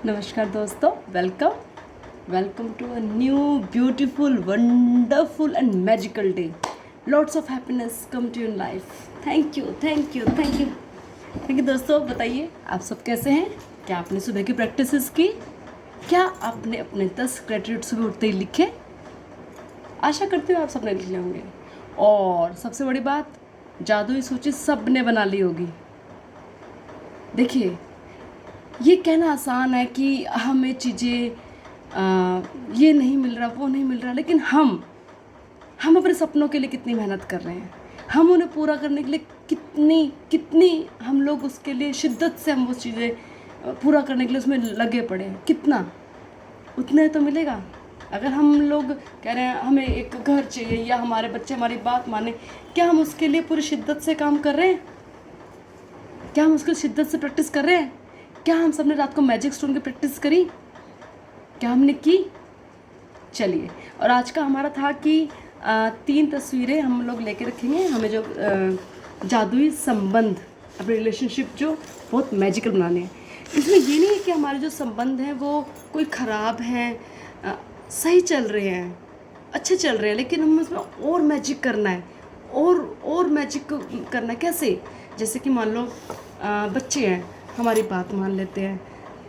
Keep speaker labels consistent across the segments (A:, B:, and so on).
A: नमस्कार दोस्तों, welcome to a new beautiful wonderful and magical day. Lots of happiness come to your life. Thank you दोस्तों. बताइए आप सब कैसे हैं? क्या आपने सुबह की प्रैक्टिसेस की? क्या आपने अपने 10 ग्रेटिट्यूड सुबह उठते ही लिखे? आशा करती हूँ आप सबने लिखे होंगे. और सबसे बड़ी बात, जादुई सूची सब ने बना ली होगी. देखिए, ये कहना आसान है कि हमें चीज़ें ये नहीं मिल रहा, वो नहीं मिल रहा, लेकिन हम अपने सपनों के लिए कितनी मेहनत कर रहे हैं. हम उन्हें पूरा करने के लिए कितनी हम लोग उसके लिए शिद्दत से हम वो चीज़ें पूरा करने के लिए उसमें लगे पड़े हैं. कितना उतने तो मिलेगा. अगर हम लोग कह रहे हैं हमें एक घर चाहिए या हमारे बच्चे हमारी बात माने, क्या हम उसके लिए पूरी शिद्दत से काम कर रहे हैं? क्या हम उसकी शिद्दत से प्रैक्टिस कर रहे हैं? क्या हम सबने रात को मैजिक स्टोन की प्रैक्टिस करी? क्या हमने की? चलिए, और आज का हमारा था कि 3 तस्वीरें हम लोग लेके रखेंगे. हमें जो जादुई संबंध, अपने रिलेशनशिप जो बहुत मैजिकल बनाने हैं. इसमें ये नहीं है कि हमारे जो संबंध हैं वो कोई ख़राब हैं, सही चल रहे हैं, अच्छे चल रहे हैं, लेकिन हमें उसमें और मैजिक करना है, और मैजिक करना है. कैसे? जैसे कि मान लो बच्चे हैं, हमारी बात मान लेते हैं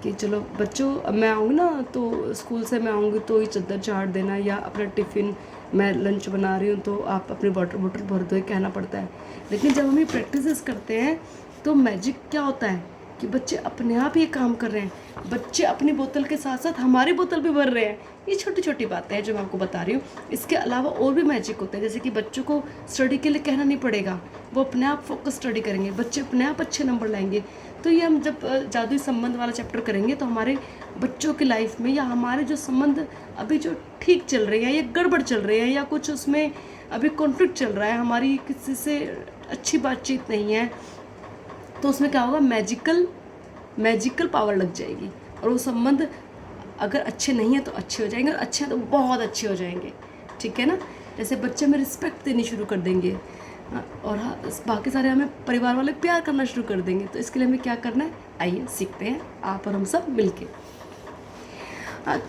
A: कि चलो बच्चों, अब मैं आऊँगी ना तो स्कूल से मैं आऊँगी तो ये चद्दर झाड़ देना, या अपना टिफ़िन, मैं लंच बना रही हूँ तो आप अपनी वाटर बोतल भर दो, ये कहना पड़ता है. लेकिन जब हम ये प्रैक्टिसेस करते हैं तो मैजिक क्या होता है कि बच्चे अपने आप ये काम कर रहे हैं. बच्चे अपनी बोतल के साथ साथ हमारी बोतल भी भर रहे हैं. ये छोटी छोटी बातें हैं जो मैं आपको बता रही हूँ. इसके अलावा और भी मैजिक होते हैं, जैसे कि बच्चों को स्टडी के लिए कहना नहीं पड़ेगा, वो अपने आप फोकस स्टडी करेंगे, बच्चे अपने आप अच्छे नंबर लाएंगे. तो ये हम जब जादुई संबंध वाला चैप्टर करेंगे तो हमारे बच्चों की लाइफ में, या हमारे जो संबंध अभी जो ठीक चल रहे हैं या गड़बड़ चल रहे हैं, या कुछ उसमें अभी कॉन्फ्लिक्ट चल रहा है, हमारी किसी से अच्छी बातचीत नहीं है, तो उसमें क्या होगा, मैजिकल पावर लग जाएगी. और वो संबंध अगर अच्छे नहीं है तो अच्छे हो जाएंगे, और अच्छे हैं तो बहुत अच्छे हो जाएंगे. ठीक है ना? जैसे बच्चे में रिस्पेक्ट देनी शुरू कर देंगे, और बाकी सारे हमें परिवार वाले प्यार करना शुरू कर देंगे. तो इसके लिए हमें क्या करना है, आइए सीखते हैं आप और हम सब मिलके.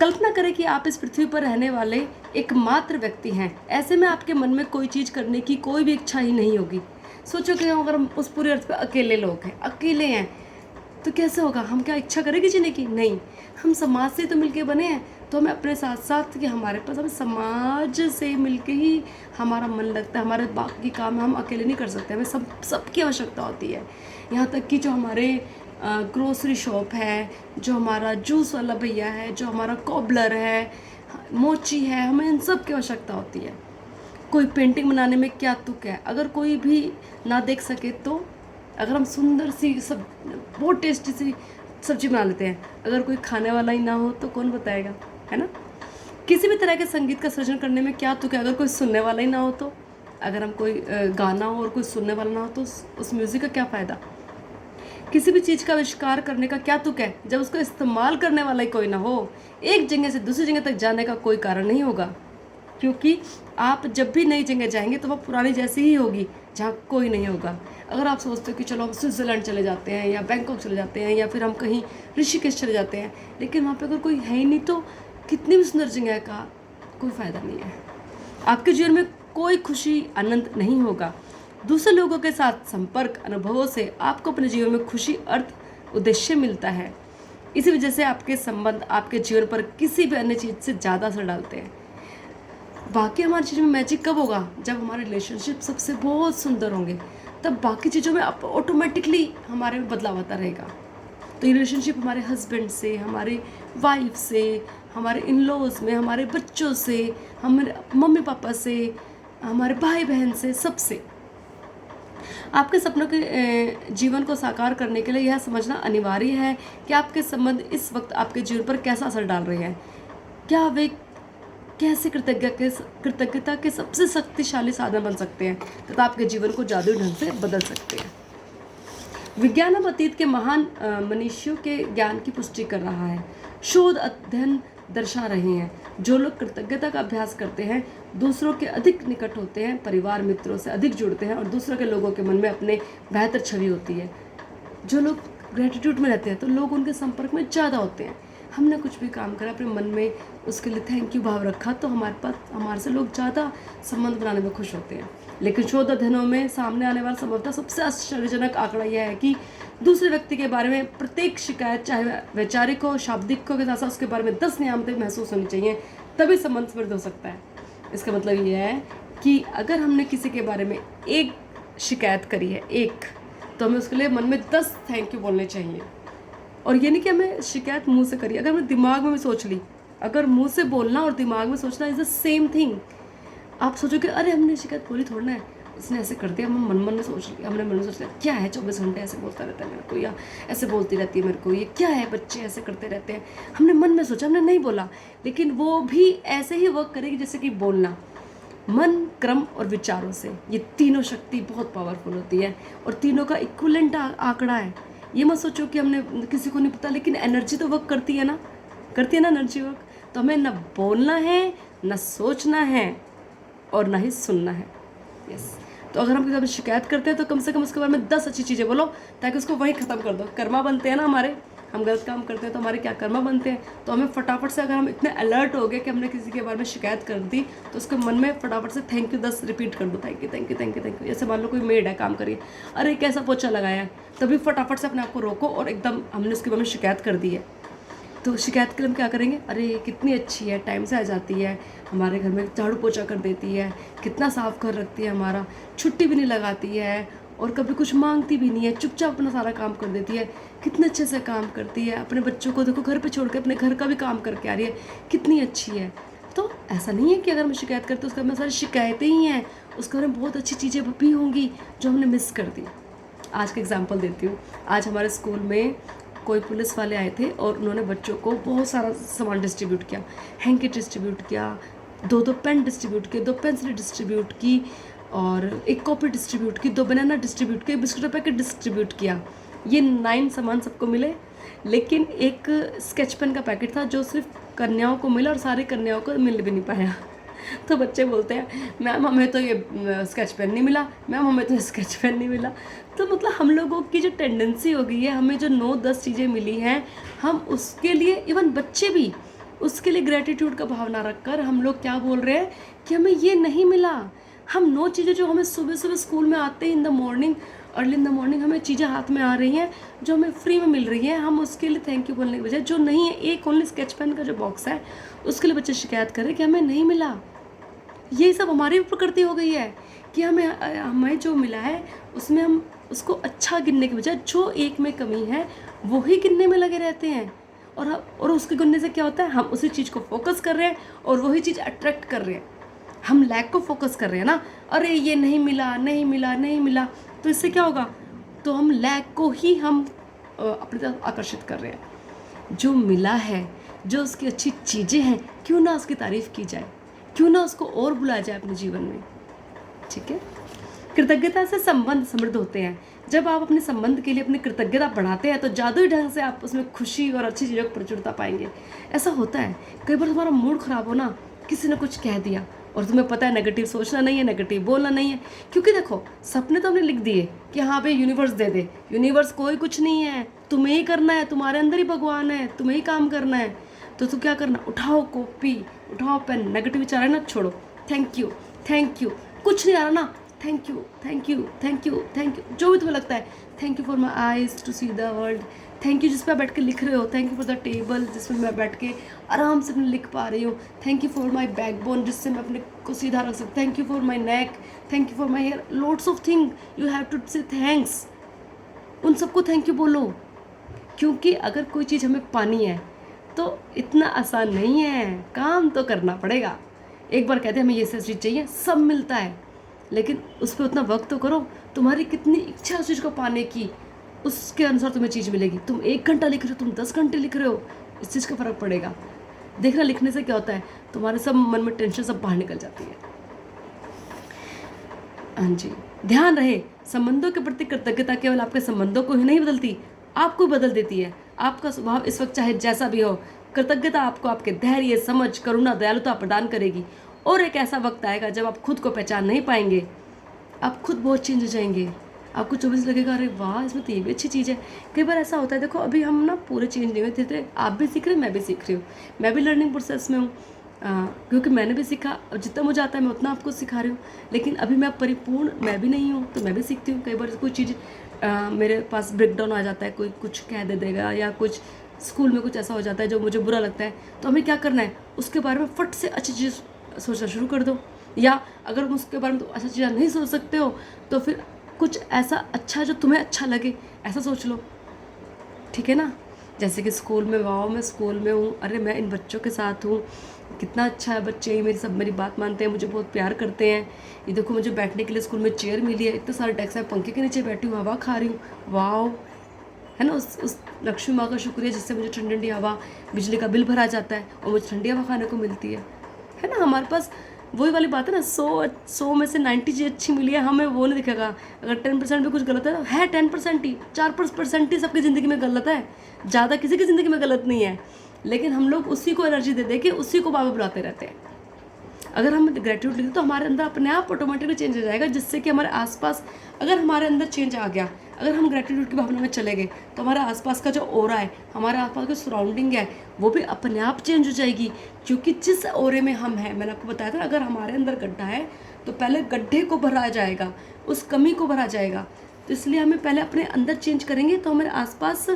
A: कल्पना करें कि आप इस पृथ्वी पर रहने वाले एकमात्र व्यक्ति हैं. ऐसे में आपके मन में कोई चीज़ करने की कोई भी इच्छा ही नहीं होगी. सोचो कि अगर हम उस पूरे अर्थ पे अकेले लोग हैं, अकेले हैं, तो कैसे होगा? हम क्या इच्छा करेंगे जीने की? नहीं. हम समाज से तो मिलके बने हैं, तो हमें अपने साथ साथ कि हमारे पास हमें समाज से मिलके ही हमारा मन लगता है. हमारे बाकी काम हम अकेले नहीं कर सकते, हमें सबकी आवश्यकता होती है. यहाँ तक कि जो हमारे ग्रोसरी शॉप है, जो हमारा जूस वाला भैया है, जो हमारा कॉबलर है, मोची है, हमें इन सब की आवश्यकता होती है. कोई पेंटिंग बनाने में क्या तुक है, अगर कोई भी ना देख सके तो अगर हम सुंदर सी सब बहुत टेस्टी सी सब्जी बना लेते हैं, अगर कोई खाने वाला ही ना हो तो कौन बताएगा, है ना? किसी भी तरह के संगीत का सृजन करने में क्या तुक है, अगर कोई सुनने वाला ही ना हो तो. अगर हम कोई गाना हो और कोई सुनने वाला ना हो तो उस म्यूज़िक का क्या फ़ायदा? किसी भी चीज़ का आविष्कार करने का क्या तुक है, जब उसको इस्तेमाल करने वाला ही कोई ना हो. एक जगह से दूसरी जगह तक जाने का कोई कारण नहीं होगा, क्योंकि आप जब भी नई जगह जाएंगे तो वह पुरानी जैसी ही होगी जहाँ कोई नहीं होगा. अगर आप सोचते हो कि चलो हम स्विट्ज़रलैंड चले जाते हैं, या बैंकॉक चले जाते हैं, या फिर हम कहीं ऋषिकेश चले जाते हैं, लेकिन वहाँ पे अगर कोई है ही नहीं तो कितनी भी सुंदर जगह का कोई फ़ायदा नहीं है. आपके जीवन में कोई खुशी, आनंद नहीं होगा. दूसरे लोगों के साथ संपर्क, अनुभवों से आपको अपने जीवन में खुशी, अर्थ, उद्देश्य मिलता है. इसी वजह से आपके संबंध आपके जीवन पर किसी भी अन्य चीज़ से ज़्यादा असर डालते हैं. बाकी हमारी चीज़ों में मैजिक कब होगा? जब हमारे रिलेशनशिप सबसे बहुत सुंदर होंगे, तब बाकी चीज़ों में ऑटोमेटिकली हमारे में बदलाव आता रहेगा. तो ये रिलेशनशिप हमारे हस्बैंड से, हमारे वाइफ से, हमारे इन लॉज में, हमारे बच्चों से, हमारे मम्मी पापा से, हमारे भाई बहन से, सबसे. आपके सपनों के जीवन को साकार करने के लिए यह समझना अनिवार्य है कि आपके संबंध इस वक्त आपके जीवन पर कैसा असर डाल रहे हैं. क्या वे कैसे कृतज्ञता के सबसे शक्तिशाली साधन बन सकते हैं तथा आपके जीवन को जादुई ढंग से बदल सकते हैं. विज्ञान अब अतीत के महान मनुष्यों के ज्ञान की पुष्टि कर रहा है. शोध अध्ययन दर्शा रहे हैं, जो लोग कृतज्ञता का अभ्यास करते हैं दूसरों के अधिक निकट होते हैं, परिवार मित्रों से अधिक जुड़ते हैं, और दूसरों के लोगों के मन में अपने बेहतर छवि होती है. जो लोग ग्रेटिट्यूड में रहते हैं तो लोग उनके संपर्क में ज़्यादा होते हैं. हमने कुछ भी काम करा, अपने मन में उसके लिए थैंक यू भाव रखा, तो हमारे पास हमारे से लोग ज़्यादा संबंध बनाने में खुश होते हैं। लेकिन शोध अध्ययनों में सामने आने वाला संभवतः सबसे आश्चर्यजनक आंकड़ा यह है कि दूसरे व्यक्ति के बारे में प्रत्येक शिकायत, चाहे वह वैचारिक हो, शाब्दिक हो, के साथ साथ उसके बारे में 10 नियामतें महसूस होनी चाहिए, तभी संबंध समृद्ध हो सकता है। इसका मतलब ये है कि अगर हमने किसी के बारे में एक शिकायत करी है, एक, तो हमें उसके लिए मन में 10 थैंक यू बोलने चाहिए। और ये नहीं कि हमें शिकायत मुंह से करी, अगर हमने दिमाग में भी सोच ली, अगर मुंह से बोलना और दिमाग में सोचना इज़ द सेम थिंग। आप सोचोगे अरे हमने शिकायत बोली थोड़ा ना है, इसने ऐसे कर दिया, हम मन में सोच लिया, हमने मन में सोच लिया क्या है 24 घंटे ऐसे बोलता रहता है मेरे को, या ऐसे बोलती रहती है मेरे को, ये क्या है बच्चे ऐसे करते रहते हैं। हमने मन में सोचा, हमने नहीं बोला, लेकिन वो भी ऐसे ही वर्क करेगी जैसे कि बोलना। मन, क्रम और विचारों से ये तीनों शक्ति बहुत पावरफुल होती है, और तीनों का इक्विवेलेंट आंकड़ा है। ये मत सोचो कि हमने किसी को नहीं पता, लेकिन एनर्जी तो वर्क करती है ना, करती है ना एनर्जी वर्क। तो हमें ना बोलना है, ना सोचना है, और ना ही सुनना है। यस, तो अगर हम किसी से शिकायत करते हैं तो कम से कम उसके बारे में 10 अच्छी चीज़ें बोलो, ताकि उसको वहीं ख़त्म कर दो। कर्मा बनते हैं ना हमारे, हम गलत काम करते हैं तो हमारे क्या कर्मा बनते हैं। तो हमें फटाफट से, अगर हम इतने अलर्ट हो गए कि हमने किसी के बारे में शिकायत कर दी, तो उसके मन में फटाफट से थैंक यू 10 रिपीट कर दो, thank you thank you thank you thank you. जैसे मान लो कोई मेड है, काम करिए, अरे कैसा पोछा लगाया है, तभी फटाफट से अपने आप को रोको और एकदम हमने उसके बारे में शिकायत कर दी है। तो शिकायत के लिए हम क्या करेंगे, अरे कितनी अच्छी है, टाइम से आ जाती है, हमारे घर में झाड़ू पोछा कर देती है, कितना साफ कर रखती है हमारा, छुट्टी भी नहीं लगाती है, और कभी कुछ मांगती भी नहीं है, चुपचाप अपना सारा काम कर देती है, कितने अच्छे से काम करती है, अपने बच्चों को देखो घर पे छोड़ के अपने घर का भी काम करके आ रही है, कितनी अच्छी है। तो ऐसा नहीं है कि अगर हम शिकायत करते हैं उसके में सारी शिकायतें ही हैं, उसके बारे में बहुत अच्छी चीज़ें भी होंगी जो हमने मिस कर दी। आज का एग्जाम्पल देती हूँ। आज हमारे स्कूल में कोई पुलिस वाले आए थे और उन्होंने बच्चों को बहुत सारा सामान डिस्ट्रीब्यूट किया, हैंकी डिस्ट्रीब्यूट किया, 2 पेन डिस्ट्रीब्यूट किए, 2 पेंसिल डिस्ट्रीब्यूट की, और 1 कॉपी डिस्ट्रीब्यूट की, 2 बनाना डिस्ट्रीब्यूट किए, बिस्कुट का पैकेट डिस्ट्रीब्यूट किया। ये 9 सामान सबको मिले, लेकिन एक स्केच पेन का पैकेट था जो सिर्फ कन्याओं को मिला और सारी कन्याओं को मिल भी नहीं पाया। तो बच्चे बोलते हैं मैम हमें तो ये स्केच पेन नहीं मिला, मैम हमें तो स्केच पेन नहीं मिला। तो मतलब हम लोगों की जो टेंडेंसी हो गई है, हमें जो 9-10 चीज़ें मिली हैं, हम उसके लिए, इवन बच्चे भी, उसके लिए ग्रेटिट्यूड का भावना रखकर हम लोग क्या बोल रहे हैं कि हमें ये नहीं मिला। हम 9 चीज़ें जो हमें सुबह सुबह स्कूल में आते हैं, in the morning, early in the morning, हमें चीज़ें हाथ में आ रही हैं जो हमें फ्री में मिल रही हैं, हम उसके लिए थैंक यू बोलने के बजाय, जो नहीं है, एक ओनली स्केच पेन का जो बॉक्स है उसके लिए बच्चे शिकायत करें कि हमें नहीं मिला। ये सब हमारी प्रकृति हो गई है कि हमें जो मिला है उसमें हम उसको अच्छा गिनने के बजाय जो एक में कमी है वो ही गिनने में लगे रहते हैं, और उसके गिनने से क्या होता है, हम उसी चीज़ को फोकस कर रहे हैं और वही चीज़ अट्रैक्ट कर रहे हैं। हम लैक को फोकस कर रहे हैं ना, अरे ये नहीं मिला नहीं मिला नहीं मिला, तो इससे क्या होगा, तो हम लैक को ही हम अपनी तरफ आकर्षित कर रहे हैं। जो मिला है, जो उसकी अच्छी चीज़ें हैं, क्यों ना उसकी तारीफ़ की जाए, क्यों ना उसको और बुलाया जाए अपने जीवन में। ठीक है, कृतज्ञता से संबंध समृद्ध होते हैं। जब आप अपने संबंध के लिए अपनी कृतज्ञता बढ़ाते हैं तो जादुई ढंग से आप उसमें खुशी और अच्छी चीज़ों की प्रचुरता पाएंगे। ऐसा होता है कई बार तुम्हारा मूड ख़राब हो ना, किसी ने कुछ कह दिया और तुम्हें पता है नेगेटिव सोचना नहीं है, नेगेटिव बोलना नहीं है, क्योंकि देखो सपने तो हमने लिख दिए कि हाँ भाई यूनिवर्स दे दे, यूनिवर्स कोई कुछ नहीं है, तुम्हें ही करना है, तुम्हारे अंदर ही भगवान है, तुम्हें ही काम करना है। तो तू क्या करना, उठाओ कॉपी, उठाओ पेन, नेगेटिव विचार है ना छोड़ो, थैंक यू थैंक यू, कुछ नहीं आ रहा ना, thank you thank you thank you thank you, जो भी तुम्हें लगता है, thank you for my eyes to see the world, thank you जिस पर बैठ के लिख रहे हो, thank you for the table जिसमें मैं बैठ के आराम से अपने लिख पा रही हूँ, thank you for my backbone जिससे मैं अपने को सीधा रख सकती, thank you for my neck, thank you for my hair, loads of thing you have to say thanks. उन सबको थैंक यू बोलो, क्योंकि अगर कोई चीज़ हमें पानी है तो इतना आसान नहीं है, काम तो करना पड़ेगा। एक बार कहते हैं हमें ये सब चीज़ चाहिए, सब मिलता है, लेकिन उस पर उतना वक्त तो करो, तुम्हारी कितनी इच्छा उस चीज़ को पाने की, उसके अनुसार तुम्हें चीज़ मिलेगी। तुम 1 घंटा लिख रहे हो, तुम 10 घंटे लिख रहे हो, इस चीज़ का फ़र्क पड़ेगा। देखना लिखने से क्या होता है, तुम्हारे सब मन में टेंशन सब बाहर निकल जाती है। हाँ जी, ध्यान रहे, संबंधों के प्रति कृतज्ञता केवल आपके संबंधों को ही नहीं बदलती, आपको बदल देती है। आपका स्वभाव इस वक्त चाहे जैसा भी हो, कृतज्ञता आपको आपके धैर्य, समझ, करुणा, दयालुता प्रदान करेगी। और एक ऐसा वक्त आएगा जब आप खुद को पहचान नहीं पाएंगे, आप खुद बहुत चेंज हो जाएंगे, आपको 24 लगेगा अरे वाह इसमें तो ये भी अच्छी चीज़ है। कई बार ऐसा होता है, देखो अभी हम ना पूरे चेंज नहीं हुए, धीरे आप भी सीख रहे हैं, मैं भी सीख रही हूँ, मैं भी लर्निंग प्रोसेस में हूँ, क्योंकि मैंने भी सीखा। अब जितना मुझे आता है मैं उतना आपको सिखा रही हूँ, लेकिन अभी मैं परिपूर्ण मैं भी नहीं हूँ, तो मैं भी सीखती हूँ। कई बार कोई चीज़ मेरे पास ब्रेकडाउन आ जाता है, कोई कुछ कह दे देगा या कुछ स्कूल में कुछ ऐसा हो जाता है जो मुझे बुरा लगता है, तो हमें क्या करना है, उसके बारे में फट से अच्छी चीज़ सोचना शुरू कर दो। या अगर तुम उसके बारे में तो अच्छा चीज़ नहीं सोच सकते हो, तो फिर कुछ ऐसा अच्छा जो तुम्हें अच्छा लगे ऐसा सोच लो, ठीक है ना। जैसे कि स्कूल में, वाओ मैं स्कूल में हूँ, अरे मैं इन बच्चों के साथ हूँ, कितना अच्छा है बच्चे, ये मेरी सब मेरी बात मानते हैं, मुझे बहुत प्यार करते हैं। ये देखो मुझे बैठने के लिए स्कूल में चेयर मिली है, इतने सारे डेस्क है, पंखे के नीचे बैठी हूँ, हवा खा रही हूँ, वाओ, है ना। उस लक्ष्मी माँ का शुक्रिया जिससे मुझे ठंडी ठंडी हवा, बिजली का बिल भरा जाता है और मुझे ठंडी हवा खाने को मिलती है ना। हमारे पास वही वाली बात है ना, 100 में से 90 चीज़ अच्छी मिली है, हमें वो नहीं दिखेगा। अगर 10% भी कुछ गलत है 10% ही, 4% ही सबकी ज़िंदगी में गलत है, ज़्यादा किसी की ज़िंदगी में गलत नहीं है, लेकिन हम लोग उसी को एनर्जी दे के उसी को बाबा बुलाते रहते हैं। अगर हम ग्रेटिट्यूड लिखते तो हमारे अंदर अपने आप ऑटोमेटिकली चेंज हो जाएगा, जिससे कि हमारे आसपास, अगर हमारे अंदर चेंज आ गया, अगर हम ग्रेटिट्यूड की भावना में चले गए, तो हमारे आसपास का जो ओरा है, हमारे आसपास की सराउंडिंग है, वो भी अपने आप चेंज हो जाएगी। क्योंकि जिस ओरे में हम हैं, मैंने आपको बताया था, अगर हमारे अंदर गड्ढा है तो पहले गड्ढे को भरा जाएगा, उस कमी को भरा जाएगा। तो इसलिए हमें पहले अपने अंदर चेंज करेंगे तो हमारे आसपास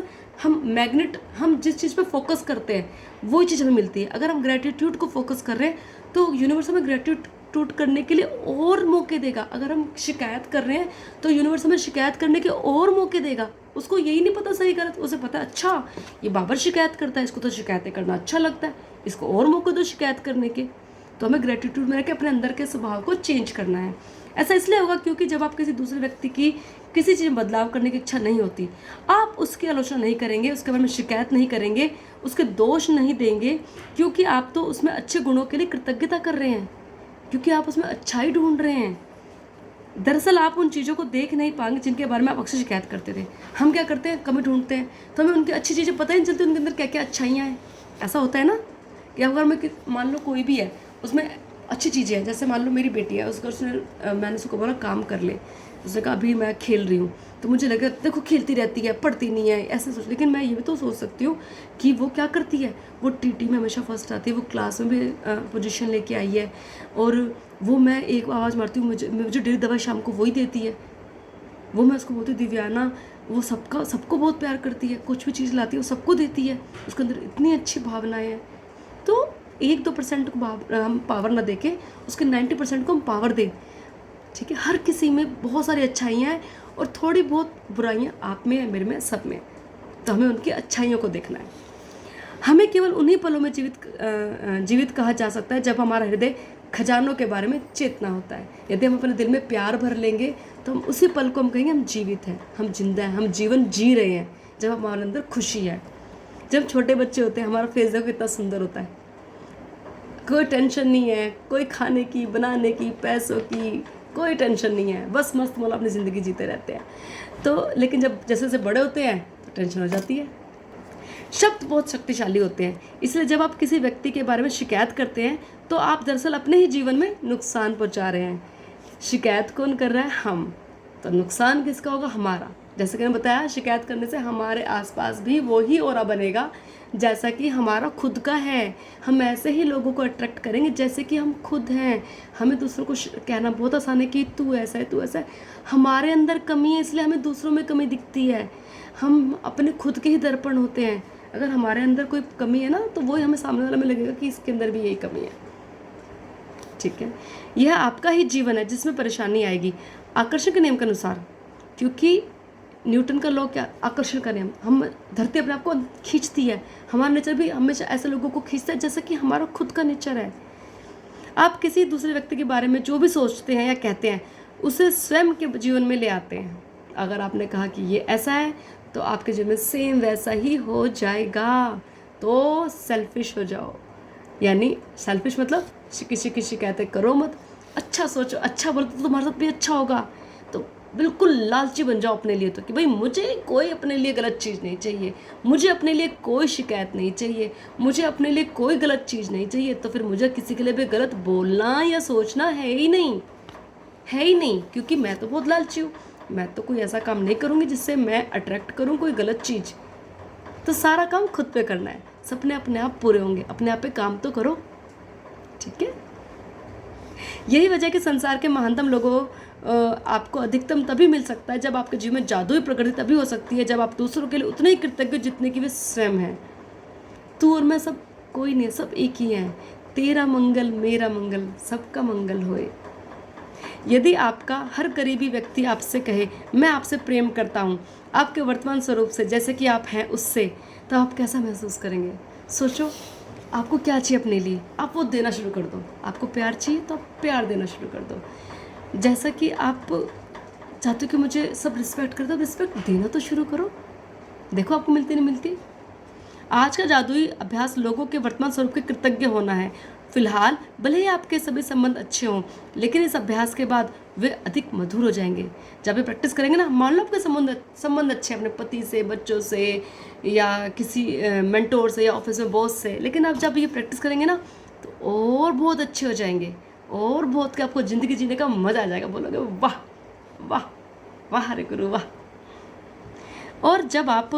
A: हम मैग्नेट, हम जिस चीज़ पे फोकस करते हैं वही चीज़ हमें मिलती है। अगर हम ग्रेटिट्यूड को फोकस कर रहे हैं तो यूनिवर्स हमें ग्रेटिट्यूड करने के लिए और मौके देगा। अगर हम शिकायत कर रहे हैं तो यूनिवर्स हमें शिकायत करने के और मौके देगा। उसको यही नहीं पता सही गलत, उसे पता है अच्छा ये बाबर शिकायत करता है, इसको तो शिकायतें करना अच्छा लगता है, इसको और मौके दो शिकायत करने के। तो हमें ग्रेटिट्यूड में रह के अपने अंदर के स्वभाव को चेंज करना है। ऐसा इसलिए होगा क्योंकि जब आप किसी दूसरे व्यक्ति की किसी चीज़ में बदलाव करने की इच्छा नहीं होती, आप उसकी आलोचना नहीं करेंगे, उसके बारे में शिकायत नहीं करेंगे, उसके दोष नहीं देंगे, क्योंकि आप तो उसमें अच्छे गुणों के लिए कृतज्ञता कर रहे हैं, क्योंकि आप उसमें अच्छाई ढूंढ रहे हैं। दरअसल आप उन चीज़ों को देख नहीं पाएंगे जिनके बारे में आप अक्सर शिकायत करते थे। हम क्या करते हैं, कमी ढूंढते हैं, तो हमें उनकी अच्छी चीज़ें पता ही नहीं चलती, उनके अंदर क्या क्या अच्छाइयाँ हैं। ऐसा होता है ना कि अगर मैं मान लो कोई भी है उसमें अच्छी चीज़ें हैं, जैसे मान लो मेरी बेटी है, मैंने उसको बोला काम कर ले, उसने कहा अभी मैं खेल रही हूँ, तो मुझे लगा देखो खेलती रहती है, पढ़ती नहीं है, ऐसे सोच। लेकिन मैं ये भी तो सोच सकती हूँ कि वो क्या करती है, वो टीटी में हमेशा फर्स्ट आती है, वो क्लास में भी पोजीशन लेके आई है, और वो मैं एक आवाज़ मारती हूँ मुझे डेली दवाई शाम को वही देती है। वो मैं उसको बोलती हूँ दिव्याना, वो सबको बहुत प्यार करती है, कुछ भी चीज़ लाती है वो सबको देती है, उसके अंदर इतनी अच्छी भावनाएं हैं। तो 1-2% को हम पावर ना दे के उसके 90% को हम पावर दें, ठीक है। हर किसी में बहुत सारी अच्छाइयाँ हैं और थोड़ी बहुत बुराइयाँ आप में है, मेरे में, सब में। तो हमें उनकी अच्छाइयों को देखना है। हमें केवल उन्हीं पलों में जीवित कहा जा सकता है जब हमारा हृदय खजानों के बारे में चेतना होता है। यदि हम अपने दिल में प्यार भर लेंगे तो हम उसी पल को हम कहेंगे हम जीवित हैं, हम जिंदा हैं, हम जीवन जी रहे हैं, जब हमारे अंदर खुशी है। जब छोटे बच्चे होते हैं हमारा फेस देखो कितना सुंदर होता है, कोई टेंशन नहीं है, कोई खाने की, बनाने की, पैसों की कोई टेंशन नहीं है, बस मस्त मौला अपनी ज़िंदगी जीते रहते हैं। तो लेकिन जब जैसे जैसे बड़े होते हैं तो टेंशन हो जाती है। शब्द बहुत शक्तिशाली होते हैं, इसलिए जब आप किसी व्यक्ति के बारे में शिकायत करते हैं तो आप दरअसल अपने ही जीवन में नुकसान पहुंचा रहे हैं। शिकायत कौन कर रहा है, हम। तो नुकसान किसका होगा, हमारा। जैसे कि मैंने बताया, शिकायत करने से हमारे आसपास भी वही ऑरा बनेगा जैसा कि हमारा खुद का है। हम ऐसे ही लोगों को अट्रैक्ट करेंगे जैसे कि हम खुद हैं। हमें दूसरों को कहना बहुत आसान है कि तू ऐसा है, तू ऐसा है। हमारे अंदर कमी है इसलिए हमें दूसरों में कमी दिखती है। हम अपने खुद के ही दर्पण होते हैं। अगर हमारे अंदर कोई कमी है ना तो वही हमें सामने वाले में लगेगा कि इसके अंदर भी यही कमी है, ठीक है। यह आपका ही जीवन है जिसमें परेशानी आएगी आकर्षण के नियम के अनुसार, क्योंकि न्यूटन का लॉ क्या, आकर्षण का नियम। हम धरती अपने आप को खींचती है, हमारा नेचर भी हमेशा ऐसे लोगों को खींचता है जैसा कि हमारा खुद का नेचर है। आप किसी दूसरे व्यक्ति के बारे में जो भी सोचते हैं या कहते हैं उसे स्वयं के जीवन में ले आते हैं। अगर आपने कहा कि ये ऐसा है तो आपके जीवन में सेम वैसा ही हो जाएगा। तो सेल्फिश हो जाओ, यानी सेल्फिश मतलब किसी की शिकायतें करो मत, अच्छा सोचो, अच्छा बोलो तो तुम्हारे साथ भी अच्छा होगा। तो बिल्कुल लालची बन जाओ अपने लिए, तो कि भाई मुझे कोई अपने लिए गलत चीज़ नहीं चाहिए, मुझे अपने लिए कोई शिकायत नहीं चाहिए, मुझे अपने लिए कोई गलत चीज़ नहीं चाहिए। तो फिर मुझे किसी के लिए भी गलत बोलना या सोचना है ही नहीं, है ही नहीं, क्योंकि मैं तो बहुत लालची हूँ। मैं तो कोई ऐसा काम नहीं करूँगी जिससे मैं अट्रैक्ट करूँ कोई गलत चीज़। तो सारा काम खुद पे करना है, सपने अपने आप पूरे होंगे, अपने आप पे काम तो करो, ठीक है। यही वजह है कि संसार के महानतम लोगों आपको अधिकतम तभी मिल सकता है जब आपके जीवन में जादुई प्रकृति तभी हो सकती है जब आप दूसरों के लिए उतने ही कृतज्ञ जितने कि वे स्वयं हैं। तू और मैं सब कोई नहीं, सब एक ही हैं। तेरा मंगल मेरा मंगल, सबका मंगल होए। यदि आपका हर करीबी व्यक्ति आपसे कहे मैं आपसे प्रेम करता हूँ आपके वर्तमान स्वरूप से जैसे कि आप हैं उससे, तो आप कैसा महसूस करेंगे? सोचो, आपको क्या चाहिए अपने लिए, आप वो देना शुरू कर दो। आपको प्यार चाहिए तो आप प्यार देना शुरू कर दो। जैसा कि आप चाहते हो कि मुझे सब रिस्पेक्ट कर दो, रिस्पेक्ट देना तो शुरू करो। देखो आपको मिलती नहीं मिलती। आज का जादुई अभ्यास लोगों के वर्तमान स्वरूप के कृतज्ञ होना है। फिलहाल भले ही आपके सभी संबंध अच्छे हों, लेकिन इस अभ्यास के बाद वे अधिक मधुर हो जाएंगे। जब वे प्रैक्टिस करेंगे ना, मान लो आपके संबंध अच्छे हैं अपने पति से, बच्चों से, या किसी मेंटोर से, या ऑफिस में बॉस से, लेकिन आप जब ये प्रैक्टिस करेंगे ना तो और बहुत अच्छे हो जाएंगे, और बहुत आपको ज़िंदगी जीने का मज़ा आ जाएगा। बोलोगे वाह वाह वाह, हरे गुरु वाह। और जब आप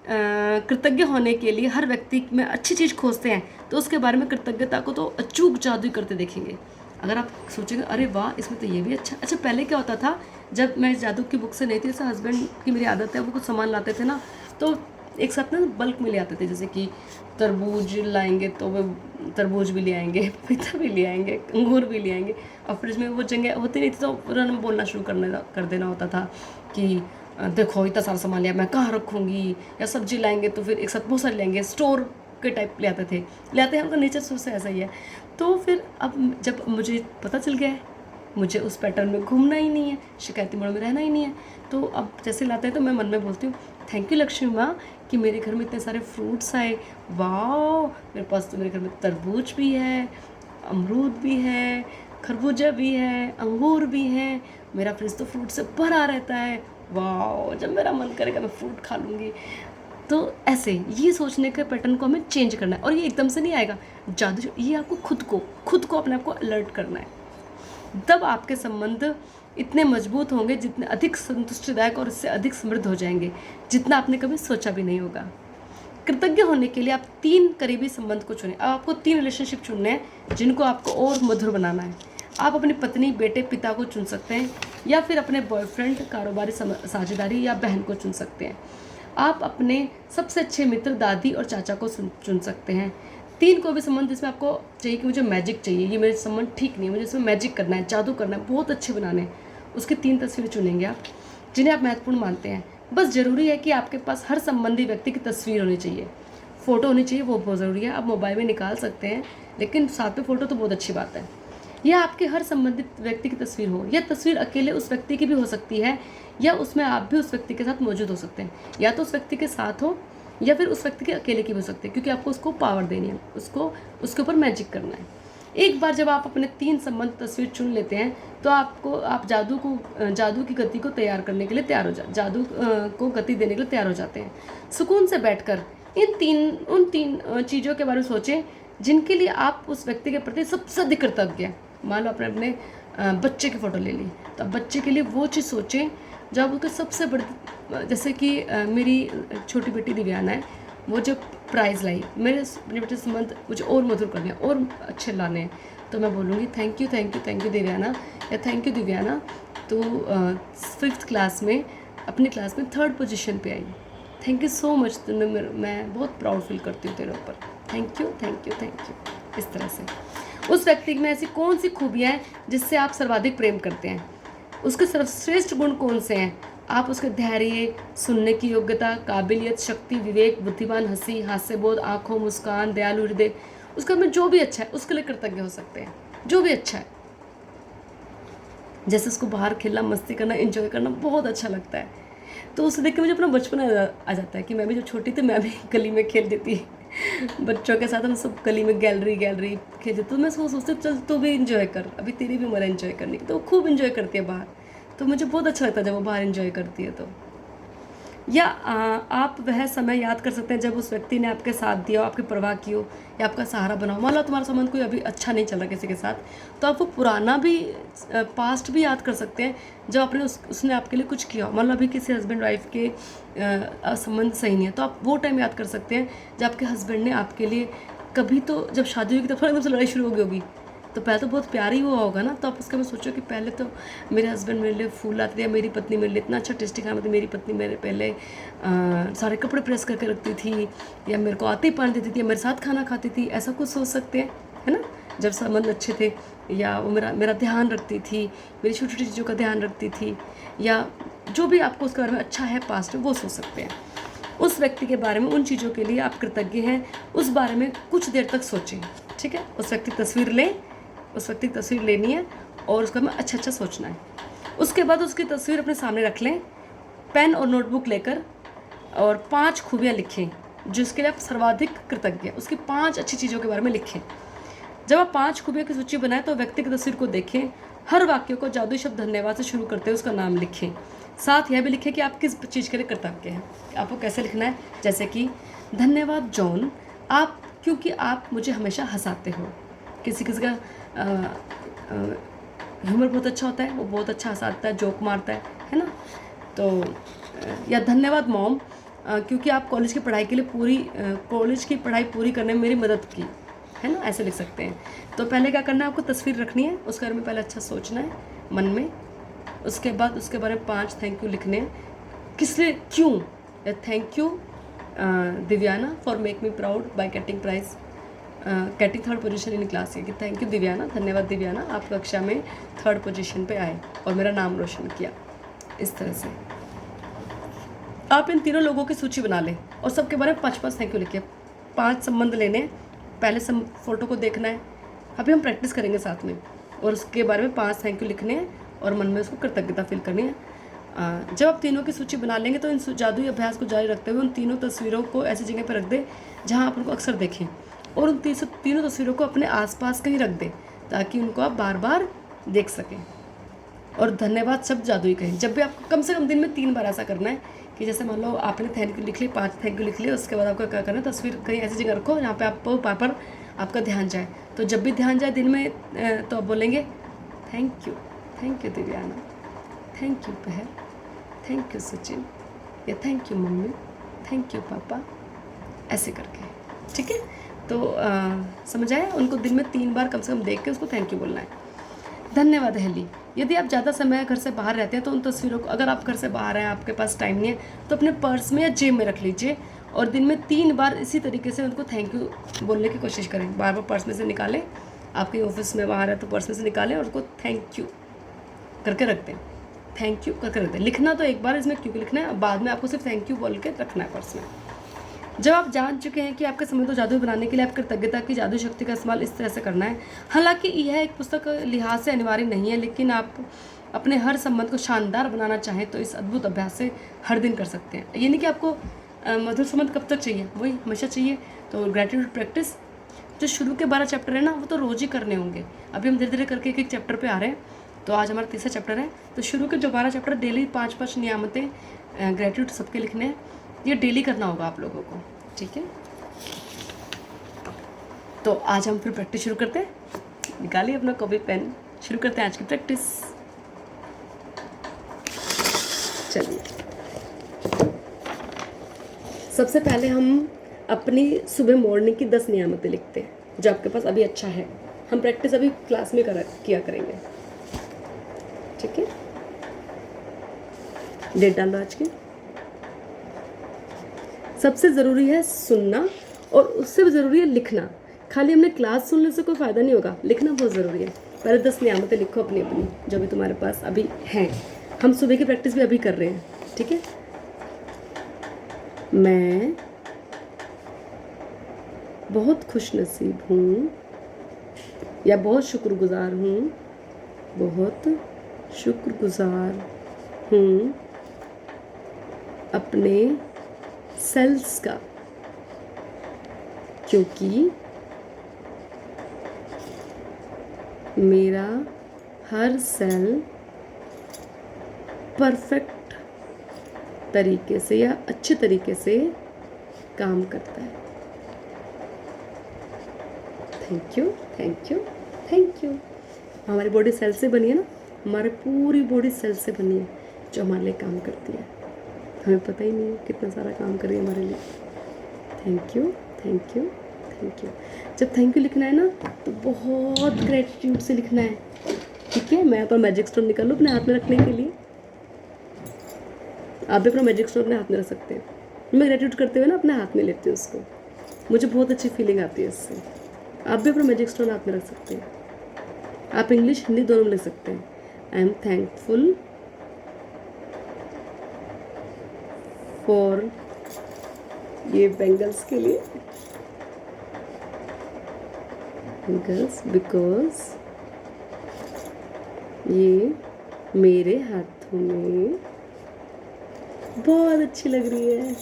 A: कृतज्ञ होने के लिए हर व्यक्ति में अच्छी चीज़ खोजते हैं तो उसके बारे में कृतज्ञता को तो अचूक जादू करते देखेंगे। अगर आप सोचेंगे अरे वाह इसमें तो ये भी अच्छा। पहले क्या होता था, जब मैं जादू की बुक से नहीं थी, जैसे हस्बैंड की मेरी आदत है, वो कुछ सामान लाते थे ना तो एक साथ ना बल्क में ले आते थे। जैसे कि तरबूज लाएंगे तो वे तरबूज भी ले आएंगे, पपीता भी ले आएंगे, अंगूर भी ले आएंगे, और फ्रिज में वो जगह होती नहीं थी तो उन्होंने बोलना शुरू कर देना होता था कि देखो इतना सारा सामान लिया, मैं कहाँ रखूँगी। या सब्जी लाएंगे तो फिर एक साथ बहुत सारे लेंगे, स्टोर के टाइप ले आते हैं, उनका नेचर शुरू से ऐसा ही है। तो फिर अब जब मुझे पता चल गया है मुझे उस पैटर्न में घूमना ही नहीं है, शिकायती मोड़ में रहना ही नहीं है, तो अब जैसे लाते हैं तो मैं मन में बोलती हूँ थैंक यू लक्ष्मी माँ कि मेरे घर में इतने सारे फ्रूट्स आए। वाह, मेरे पास तो मेरे घर में तरबूज भी है, अमरूद भी है, खरबूजा भी है, अंगूर भी है, मेरा फ्रिज तो फ्रूट से भरा रहता है। वाह, जब मेरा मन करेगा मैं फ्रूट खा लूँगी। तो ऐसे ये सोचने के पैटर्न को हमें चेंज करना है, और ये एकदम से नहीं आएगा जादू। ये आपको खुद को अपने आप को अलर्ट करना है। तब आपके संबंध इतने मजबूत होंगे, जितने अधिक संतुष्टिदायक और इससे अधिक समृद्ध हो जाएंगे, जितना आपने कभी सोचा भी नहीं होगा। कृतज्ञ होने के लिए आप 3 करीबी संबंध को चुनें। अब आपको 3 रिलेशनशिप चुनने हैं जिनको आपको और मधुर बनाना है। आप अपनी पत्नी, बेटे, पिता को चुन सकते हैं, या फिर अपने बॉयफ्रेंड, कारोबारी साझेदारी या बहन को चुन सकते हैं। आप अपने सबसे अच्छे मित्र, दादी और चाचा को चुन सकते हैं। 3 को भी संबंध जिसमें आपको चाहिए कि मुझे मैजिक चाहिए, ये मेरे संबंध ठीक नहीं है, मुझे इसमें मैजिक करना है, जादू करना है, बहुत अच्छे बनाने हैं, उसकी 3 तस्वीरें चुनेंगे आप जिन्हें आप महत्वपूर्ण मानते हैं। बस ज़रूरी है कि आपके पास हर संबंधी व्यक्ति की तस्वीर होनी चाहिए, फ़ोटो होनी चाहिए, वो बहुत ज़रूरी है। आप मोबाइल में निकाल सकते हैं, लेकिन साथ में फ़ोटो तो बहुत अच्छी बात है। यह आपके हर संबंधित व्यक्ति की तस्वीर हो। यह तस्वीर अकेले उस व्यक्ति की भी हो सकती है, या उसमें आप भी उस व्यक्ति के साथ मौजूद हो सकते हैं। या तो उस व्यक्ति के साथ हो, या फिर उस व्यक्ति के अकेले की भी हो सकती है, क्योंकि आपको उसको पावर देनी है, उसको उसके ऊपर मैजिक करना है। एक बार जब आप अपने 3 संबंध तस्वीर चुन लेते हैं तो आप जादू की गति को तैयार करने के लिए जादू को गति देने के लिए तैयार हो जाते हैं। सुकून से बैठकर उन तीन चीज़ों के बारे में सोचें जिनके लिए आप उस व्यक्ति के प्रति सबसे अधिक कृतज्ञ हैं। मान लो आपने अपने बच्चे की फ़ोटो ले ली, तो अब बच्चे के लिए वो चीज़ सोचें जब उसके सबसे बड़ी, जैसे कि मेरी छोटी बेटी दिव्याना है, वो जब प्राइज़ लाई, मेरे बेटे संबंध मुझे और मधुर करने हैं और अच्छे लाने हैं, तो मैं बोलूँगी थैंक यू दिव्याना, या थैंक यू दिव्याना, तो 5th क्लास में अपनी क्लास में 3rd पोजीशन पे आई। थैंक यू सो मच, मैं बहुत प्राउड फील करती हूँ तेरे ऊपर। Thank you. इस तरह से उस व्यक्ति में ऐसी कौन सी खूबियाँ हैं जिससे आप सर्वाधिक प्रेम करते हैं, उसके सर्वश्रेष्ठ गुण कौन से हैं। आप उसके धैर्य, सुनने की योग्यता, काबिलियत, शक्ति, विवेक, बुद्धिमान, हंसी, हास्यबोध, आंखों, मुस्कान, दयालु हृदय, उसका में जो भी अच्छा है उसके लिए कृतज्ञ हो सकते हैं, जो भी अच्छा है। जैसे उसको बाहर खेलना, मस्ती करना, एंजॉय करना बहुत अच्छा लगता है, तो उसे देख के मुझे अपना बचपन आ जाता है कि मैं भी जब छोटी थी मैं भी गली में खेल देती बच्चों के साथ हम सब गली में गैलरी खेलते। तो मैं सोचती चल तू भी इंजॉय कर, अभी तेरी भी उम्र है इंजॉय करने की। तो वो खूब इंजॉय करती है बाहर, तो मुझे बहुत अच्छा लगता है जब वो बाहर इंजॉय करती है। तो या आप वह समय याद कर सकते हैं जब उस व्यक्ति ने आपके साथ दिया हो, आपकी परवाह की हो या आपका सहारा बना हो। मान लो तुम्हारा संबंध कोई अभी अच्छा नहीं चल रहा किसी के साथ, तो आप वो पुराना भी पास्ट भी याद कर सकते हैं जब आपने उसने आपके लिए कुछ किया हो। मान लो अभी किसी हस्बैंड वाइफ के संबंध सही नहीं है, तो आप वो टाइम याद कर सकते हैं जब आपके हस्बैंड ने आपके लिए कभी, तो जब शादी होगी तो एकदम से लड़ाई शुरू हो गई होगी, तो पहले तो बहुत प्यार ही हुआ होगा ना, तो आप उसके में सोचो कि पहले तो मेरे हस्बैंड मेरे लिए फूल लाते थे, या मेरी पत्नी मेरे लिए इतना अच्छा टेस्टी खाना बनाती, मेरी पत्नी मेरे पहले सारे कपड़े प्रेस करके रखती थी, या मेरे को आते ही पानी देती थी, या मेरे साथ खाना खाती थी, ऐसा कुछ सोच सकते हैं, है ना, जब संबंध अच्छे थे। या वो मेरा ध्यान रखती थी, मेरी छोटी छोटी चीज़ों का ध्यान रखती थी, या जो भी आपको उसके बारे में अच्छा है पास्ट में, वो सोच सकते हैं। उस व्यक्ति के बारे में, उन चीज़ों के लिए आप कृतज्ञ हैं, उस बारे में कुछ देर तक सोचें। ठीक है, उस व्यक्ति की तस्वीर लें, उस व्यक्ति की तस्वीर लेनी है और उसका में अच्छा अच्छा सोचना है। उसके बाद उसकी तस्वीर अपने सामने रख लें, पेन और नोटबुक लेकर, और 5 खूबियाँ लिखें जिसके लिए आप सर्वाधिक कृतज्ञ हैं। उसकी 5 अच्छी चीज़ों के बारे में लिखें। जब आप 5 खूबियों की सूची बनाएं तो व्यक्ति की तस्वीर को देखें, हर वाक्य को जादुई शब्द धन्यवाद से शुरू करते हुए उसका नाम लिखें। साथ यह भी लिखें कि आप किस चीज़ के लिए कृतज्ञ हैं। आपको कैसे लिखना है, जैसे कि धन्यवाद जॉन, आप क्योंकि आप मुझे हमेशा हंसाते हो। किसी किसी का ह्यूमर बहुत अच्छा होता है, वो बहुत अच्छा हंसाता है, जोक मारता है ना। तो या धन्यवाद मॉम, क्योंकि आप कॉलेज की पढ़ाई के लिए कॉलेज की पढ़ाई पूरी करने में मेरी मदद की, है ना, ऐसे लिख सकते हैं। तो पहले क्या करना है, आपको तस्वीर रखनी है, उसके बारे में पहले अच्छा सोचना है मन में। उसके बाद उसके बारे में 5 थैंक यू लिखने हैं, किस लिए, क्यों। Thank you Divyana for make me proud by getting prize, getting 3rd position in class. कि थैंक यू दिव्याना, धन्यवाद दिव्याना, आप कक्षा में 3rd पोजीशन पे आए और मेरा नाम रोशन किया। इस तरह से आप इन तीनों लोगों की सूची बना लें और सबके बारे में 5-5 थैंक यू लिखिए। 5 संबंध लेने, पहले फोटो को देखना है, अभी हम प्रैक्टिस करेंगे साथ में, और उसके बारे में 5 थैंक यू लिखने हैं और मन में उसको कृतज्ञता फील करनी है। जब आप तीनों की सूची बना लेंगे तो इन जादुई अभ्यास को जारी रखते हुए उन तीनों तस्वीरों को ऐसी जगह पर रख दें जहाँ आप उनको अक्सर देखें, और उन तीनों तस्वीरों को अपने आसपास कहीं रख दें ताकि उनको आप बार बार देख सकें। और धन्यवाद शब्द जादुई कहें। जब भी आपको कम से कम दिन में 3 बार ऐसा करना है कि जैसे मान लो आपने थैंक यू लिख ली, 5 थैंक यू लिख लिए, उसके बाद आपको क्या करना है, तस्वीर कहीं ऐसी जगह रखो जहाँ पे आपको पर आपका ध्यान जाए। तो जब भी ध्यान जाए दिन में तो आप बोलेंगे थैंक यू दिव्याना, थैंक यू बहन, थैंक यू सचिन, या thank you mummy, thank you पापा, ऐसे करके। ठीक है, तो समझ आया। उनको दिन में 3 बार कम से कम देख के उसको थैंक यू बोलना है। धन्यवाद हेली, यदि आप ज़्यादा समय घर से बाहर रहते हैं तो उन तस्वीरों को, अगर आप घर से बाहर हैं, आपके पास टाइम नहीं है, तो अपने पर्स में या जेब में रख लीजिए और दिन में 3 बार इसी तरीके से उनको थैंक यू बोलने की कोशिश करें। बार बार पर्स में से निकालें, आपके ऑफिस में बाहर है तो पर्स में से निकालें और उसको थैंक यू करके रख दें, थैंक यू करके रख दें। लिखना तो एक बार इसमें क्यों लिखना है, बाद में आपको सिर्फ थैंक यू बोल के रखना है पर्स में। जब आप जान चुके हैं कि आपके समय को जादू बनाने के लिए आप कृतज्ञता की जादू शक्ति का इस्तेमाल इस तरह से करना है। हालांकि यह एक पुस्तक लिहाज से अनिवार्य नहीं है, लेकिन आप अपने हर संबंध को शानदार बनाना चाहें तो इस अद्भुत अभ्यास से हर दिन कर सकते हैं। ये नहीं कि आपको मधुर संबंध कब तक चाहिए, वही हमेशा चाहिए। तो ग्रेटिट्यूड प्रैक्टिस जो शुरू के 12 चैप्टर है ना, वो तो रोज़ ही करने होंगे। अभी हम धीरे धीरे करके एक चैप्टर पे आ रहे हैं, तो आज हमारा 3रा चैप्टर है। तो शुरू के जो 12 चैप्टर, डेली 5-5 नियामतें ग्रेटिट्यूड सबके लिखने हैं, ये डेली करना होगा आप लोगों को। ठीक है, तो आज हम फिर प्रैक्टिस शुरू करते हैं। निकालिए अपना कॉपी पेन, शुरू करते हैं आज की प्रैक्टिस। चलिए, सबसे पहले हम अपनी सुबह मॉर्निंग की 10 नियामतें लिखते हैं जो आपके पास अभी अच्छा है। हम प्रैक्टिस अभी क्लास में किया करेंगे। ठीक है, डेट डाल दो आज की। सबसे ज़रूरी है सुनना और उससे भी ज़रूरी है लिखना। खाली हमने क्लास सुनने से कोई फ़ायदा नहीं होगा, लिखना बहुत ज़रूरी है। पहले 10 नियामतें लिखो अपनी अपनी जो भी तुम्हारे पास अभी हैं। हम सुबह की प्रैक्टिस भी अभी कर रहे हैं। ठीक है, मैं बहुत खुशनसीब हूँ या बहुत शुक्रगुजार हूँ, बहुत शुक्रगुजार हूँ अपने सेल्स का, क्योंकि मेरा हर सेल परफेक्ट तरीके से या अच्छे तरीके से काम करता है। Thank you, thank you, thank you. हमारी बॉडी सेल से बनी है ना, हमारी पूरी बॉडी सेल से बनी है जो हमारे लिए काम करती है। हमें पता ही नहीं है कितना सारा काम कर रही है हमारे लिए। Thank you, thank you, thank you. जब थैंक यू लिखना है ना तो बहुत ग्रेटिट्यूड से लिखना है, ठीक है। मैं अपना मैजिक स्टोन निकालूँ अपने हाथ में रखने के लिए। आप भी अपना मैजिक स्टोन अपने हाथ में रख सकते हैं। मैं ग्रेटिट्यूड करते हुए ना अपने हाथ में लेती हूँ उसको, मुझे बहुत अच्छी फीलिंग आती है इससे। आप भी अपना मैजिक स्टोन हाथ में रख सकते हैं। आप इंग्लिश हिंदी दोनों में लिख सकते हैं। आई एम थैंकफुल फॉर ये बेंगल्स के लिए, बेंगल्स बिकॉज ये मेरे हाथों में बहुत अच्छी लग रही है।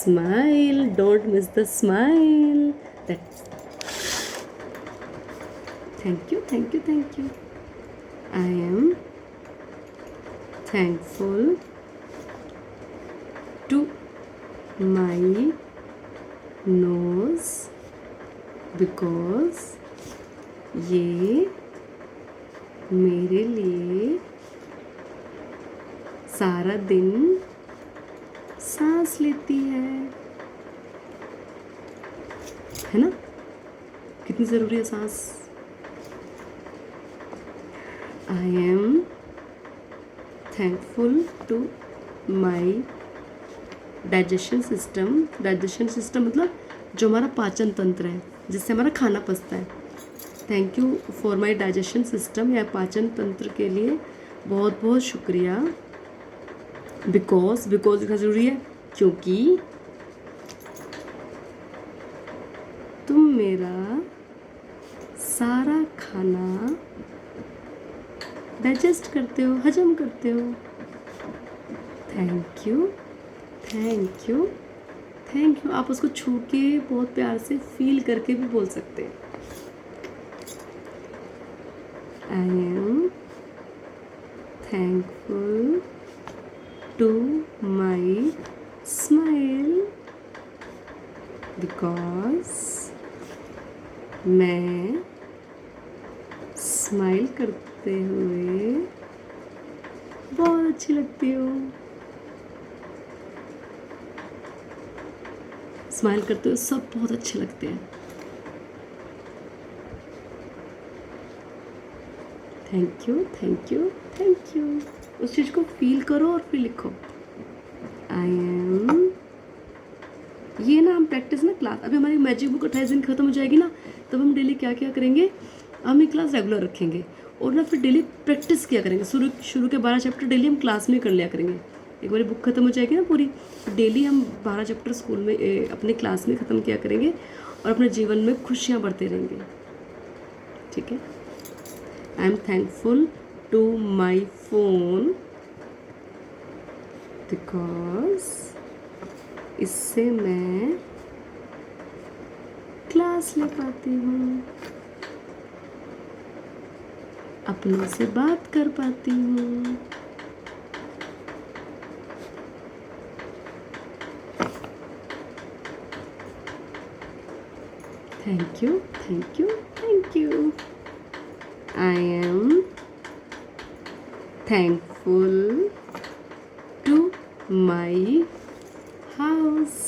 A: Smile, don't miss the smile. That's thank you, thank you, thank you. I am thankful to my nose because ये मेरे लिए सारा दिन सांस लेती है ना। कितनी ज़रूरी है सांस। I am thankful to my digestion system. Digestion system मतलब जो हमारा पाचन तंत्र है, जिससे हमारा खाना पचता है। Thank you for my digestion system या पाचन तंत्र के लिए बहुत बहुत शुक्रिया। बिकॉज लिखना ज़रूरी है क्योंकि तुम मेरा सारा खाना डाइजेस्ट करते हो, हजम करते हो। Thank you, thank you, thank you. आप उसको छू के बहुत प्यार से फील करके भी बोल सकते हैं। I am thankful to my smile because मैं स्माइल करते हुए बहुत अच्छी लगती हूँ। स्माइल करते हुए सब बहुत अच्छे लगते हैं। Thank you, thank you, thank you. उस चीज़ को फील करो और फिर लिखो। आई एम, ये ना हम प्रैक्टिस ना क्लास, अभी हमारी मैजिक बुक 28 दिन खत्म हो जाएगी ना, तब हम डेली क्या क्या करेंगे, हम ये क्लास रेगुलर रखेंगे और ना फिर डेली प्रैक्टिस किया करेंगे। शुरू के 12 चैप्टर डेली हम क्लास में कर लिया करेंगे। एक बार बुक खत्म हो जाएगी ना पूरी, डेली हम 12 चैप्टर स्कूल में अपने क्लास में ख़त्म किया करेंगे और अपने जीवन में खुशियाँ बढ़ते रहेंगे, ठीक है। I am thankful to my phone because इससे मैं क्लास ले पाती हूँ, अपनों से बात कर पाती हूँ। Thank you, thank you, thank you. I M thankful to my house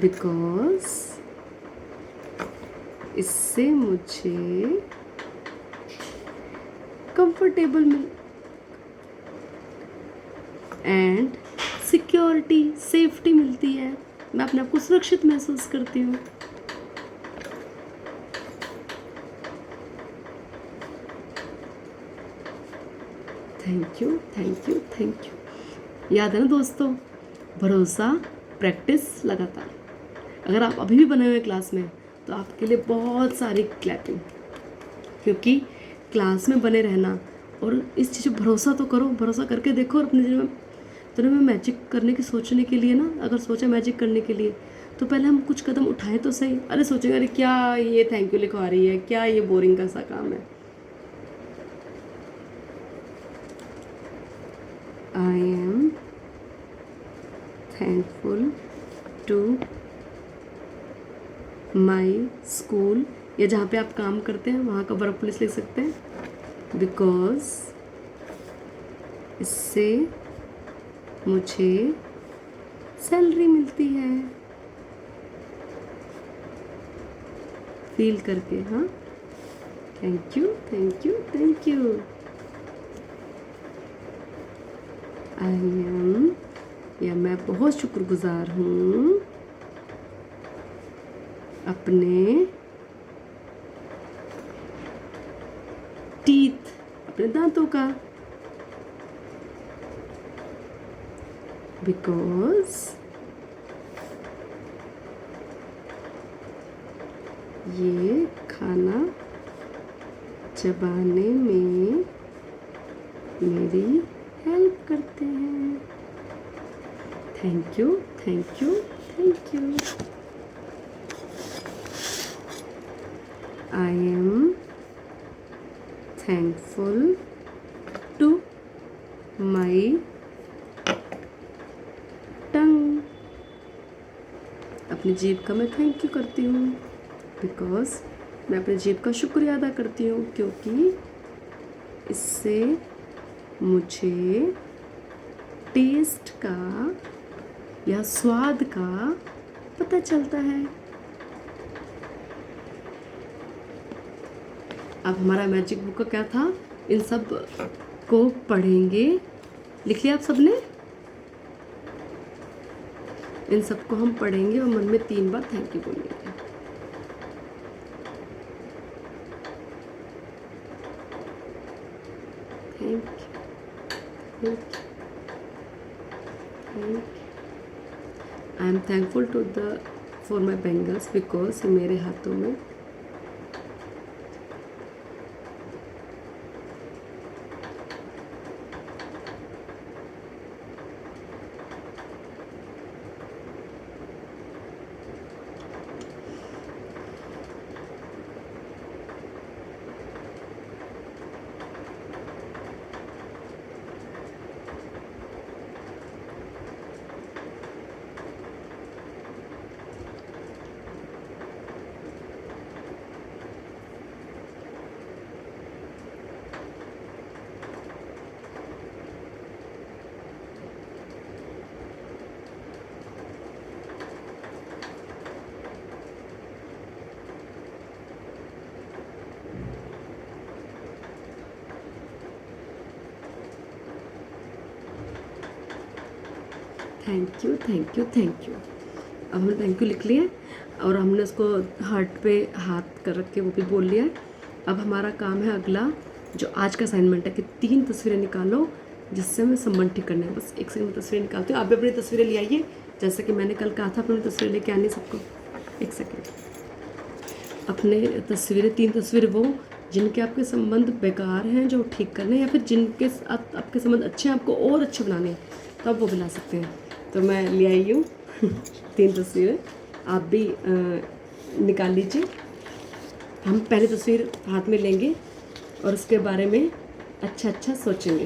A: because इससे मुझे comfortable mill and security, safety मिलती है। मैं अपने आप को सुरक्षित महसूस करती हूँ। Thank you, thank you, thank you. याद है ना दोस्तों, भरोसा, प्रैक्टिस, लगातार। अगर आप अभी भी बने हुए क्लास में तो आपके लिए बहुत सारी क्लैपिंग, क्योंकि क्लास में बने रहना और इस चीज़ पर भरोसा तो करो, भरोसा करके देखो। और अपने जीवन में मैजिक करने की सोचने के लिए ना, अगर सोचा मैजिक करने के लिए तो पहले हम कुछ कदम उठाएं तो सही। अरे सोचेंगे अरे क्या ये थैंक यू लिखवा रही है, क्या ये बोरिंग का सा काम है। I am thankful to my school, या जहाँ पे आप काम करते हैं वहाँ का वर्ब प्लेस लिख सकते हैं, बिकॉज इससे मुझे सैलरी मिलती है। फील करके, हाँ, thank you thank you thank you. I M, या मैं बहुत शुक्रगुजार हूँ अपने टीथ, अपने दांतों का, बिकॉज ये खाना चबाने में मेरी हेल्प करते हैं। Thank you thank you thank you. I am thankful to my tongue, अपनी जीभ का मैं थैंक यू करती हूँ, बिकॉज मैं अपनी जीभ का शुक्रिया अदा करती हूँ, क्योंकि इससे मुझे टेस्ट का या स्वाद का पता चलता है। अब हमारा मैजिक बुक का क्या था, इन सब को पढ़ेंगे, लिख लिया आप सबने? इन सब को हम पढ़ेंगे और मन में 3 बार थैंक यू बोलेंगे। Thank you thank you. I am thankful to for my bangles, because मेरे हाथों में thank you thank you thank you. अब हमने थैंक यू लिख लिया और हमने उसको हार्ट पे हाथ कर रख के वो भी बोल लिया है। अब हमारा काम है अगला, जो आज का असाइनमेंट है कि 3 तस्वीरें निकालो जिससे हमें संबंध ठीक करना है। बस एक सेकंड में तस्वीरें निकालती हूँ, आप भी अपनी तस्वीरें ले आइए, जैसे कि मैंने कल कहा था अपनी तस्वीरें लेके आनी सबको। एक सेकेंड। अपने तस्वीरें, 3 तस्वीरें वो जिनके आपके संबंध बेकार हैं जो ठीक करने, या फिर जिनके साथ आपके संबंध अच्छे हैं आपको और अच्छे बनाने हैं, तो आप वो बना सकते हैं। तो मैं ले आई हूँ 3 तस्वीरें, आप भी निकाल लीजिए। हम पहली तस्वीर हाथ में लेंगे और उसके बारे में अच्छा अच्छा सोचेंगे।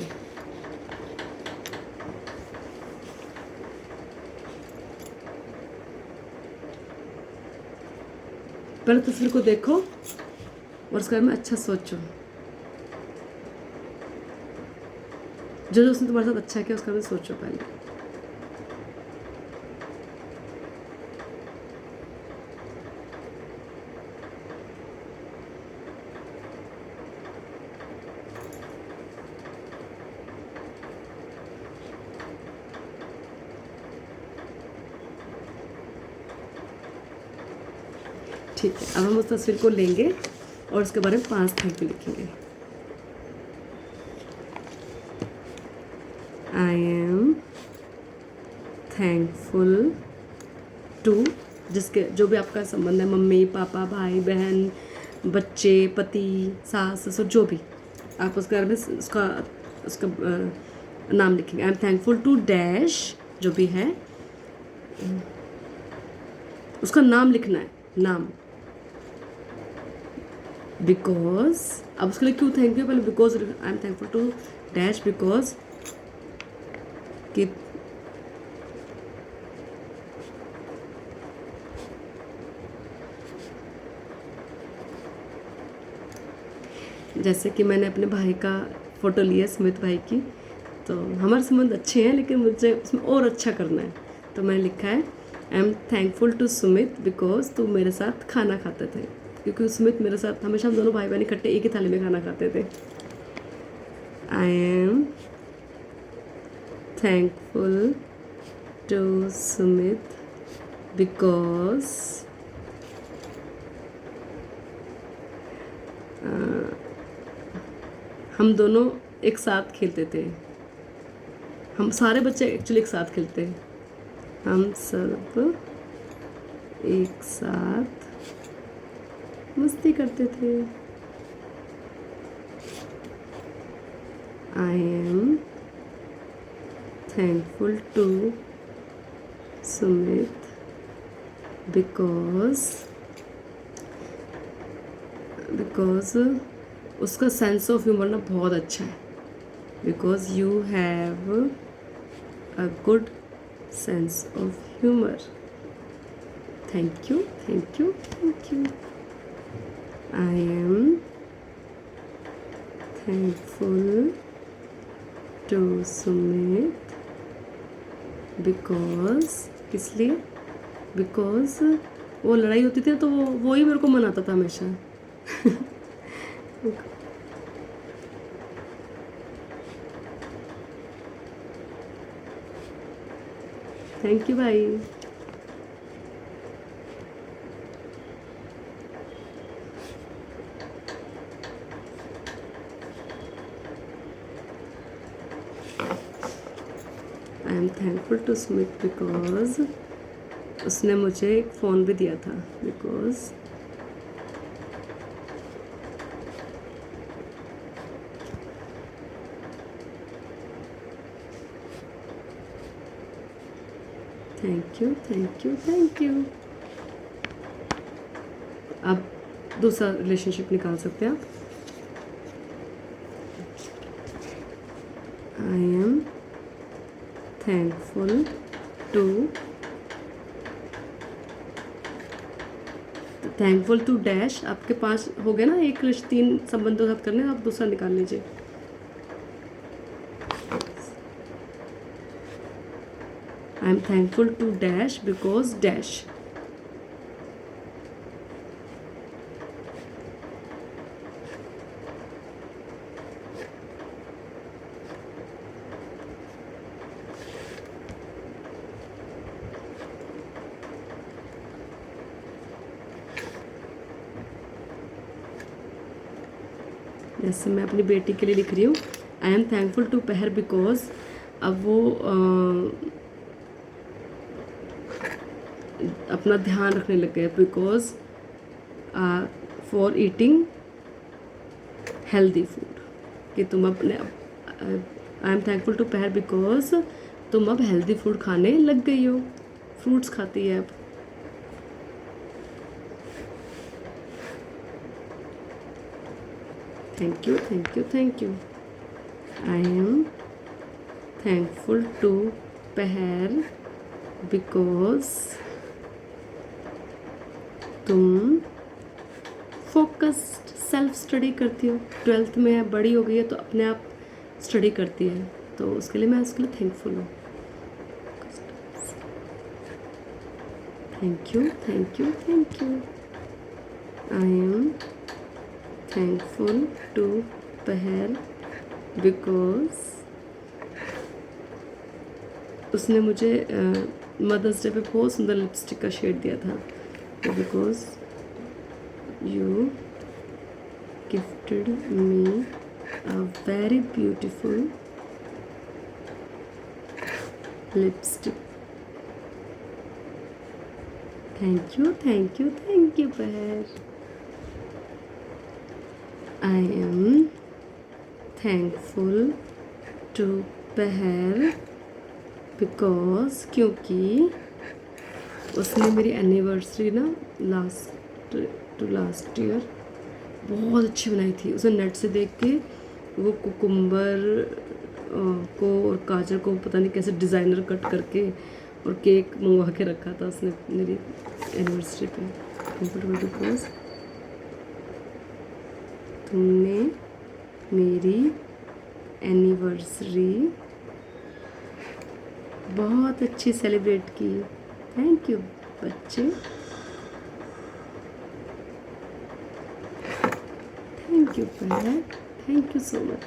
A: पहले तस्वीर को देखो और उसके बारे में अच्छा सोचो। जो उसने तुम्हारे साथ अच्छा किया उसके बारे में सोचो पहले। ठीक है, अब हम उस तस्वीर को लेंगे और उसके बारे में 5 थैंक यू लिखेंगे। आई एम थैंकफुल टू, जिसके जो भी आपका संबंध है, मम्मी पापा भाई बहन बच्चे पति सास ससुर, जो भी आप उसके बारे में उसका नाम लिखेंगे। I am thankful to dash, जो भी है, उसका नाम लिखना है, नाम। बिकॉज, अब उसके लिए क्यों थैंक यू, पहले because I am thankful to dash because कि जैसे कि मैंने अपने भाई का फ़ोटो लिया, सुमित भाई की, तो हमारे संबंध अच्छे हैं लेकिन मुझे उसमें और अच्छा करना है, तो मैंने लिखा है I am thankful to Sumit because तू मेरे साथ खाना खाते थे, क्योंकि सुमित मेरे साथ हमेशा, हम दोनों भाई बहन इकट्ठे एक ही थाली में खाना खाते थे। I am thankful to Sumit because हम दोनों एक साथ खेलते थे, हम सारे बच्चे एक्चुअली एक साथ खेलते हैं, हम सब एक साथ मस्ती करते थे। I am thankful to Sumit because उसका सेंस ऑफ ह्यूमर ना बहुत अच्छा है, because you have a good sense of humour. Thank you, thank you, thank you. I am thankful to Sumit because, इसलिए बिकॉज वो लड़ाई होती थी तो वो ही मेरे को मनाता था हमेशा। थैंक यू भाई। I am thankful to Sumit because उसने मुझे एक फ़ोन भी दिया था, because thank you, thank you, thank you. अब दूसरा रिलेशनशिप निकाल सकते हैं आप। I am thankful to dash, आपके पास हो गया ना एक 3 संबंधों के साथ करने, आप दूसरा निकाल लीजिए। I am thankful to dash because dash. जैसे मैं अपनी बेटी के लिए लिख रही हूँ, I am thankful to her because अब वो अपना ध्यान रखने लग गए, because for eating healthy food, कि तुम अपने, I am thankful to her because तुम अब हेल्दी फूड खाने लग गई हो, फ्रूट्स खाती है अब। Thank you, thank you, thank you. I am thankful to her because तुम फोकस्ड सेल्फ स्टडी करती हो, 12th में है, बड़ी हो गई है तो अपने आप स्टडी करती है, तो उसके लिए मैं उसके लिए थैंकफुल हूँ। Thank you, thank you, thank you. I am thankful to her because उसने मुझे मदर्स डे पे बहुत सुंदर लिपस्टिक का शेड दिया था, तो because you gifted me a very beautiful lipstick. Thank you, thank you, thank you पहर। आई am thankful to her because, क्योंकि उसने मेरी एनिवर्सरी ना लास्ट ईयर बहुत अच्छी बनाई थी। उसने नेट से देख के वो कुकुम्बर को और गाजर को पता नहीं कैसे डिज़ाइनर कट करके और केक मंगवा के रखा था उसने मेरी एनिवर्सरी पे। बिकॉज तुमने मेरी एनिवर्सरी बहुत अच्छी सेलिब्रेट की। थैंक यू बच्चे, थैंक यू पहले, थैंक यू सो मच।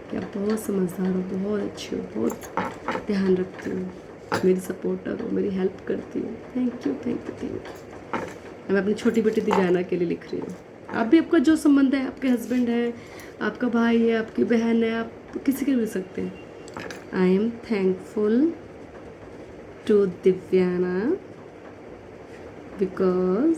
A: क्या बहुत समझदार हो, बहुत अच्छी हो, बहुत ध्यान रखती हो, मेरी सपोर्टर हो, मेरी हेल्प करती हो। Thank you thank you thank you. मैं अपनी छोटी बेटी दिव्याना के लिए लिख रही हूँ। आप भी आपका जो संबंध है, आपके हस्बैंड है, आपका भाई है, आपकी बहन है, आप किसी के भी लिख सकते हैं। I am thankful to Divyana because,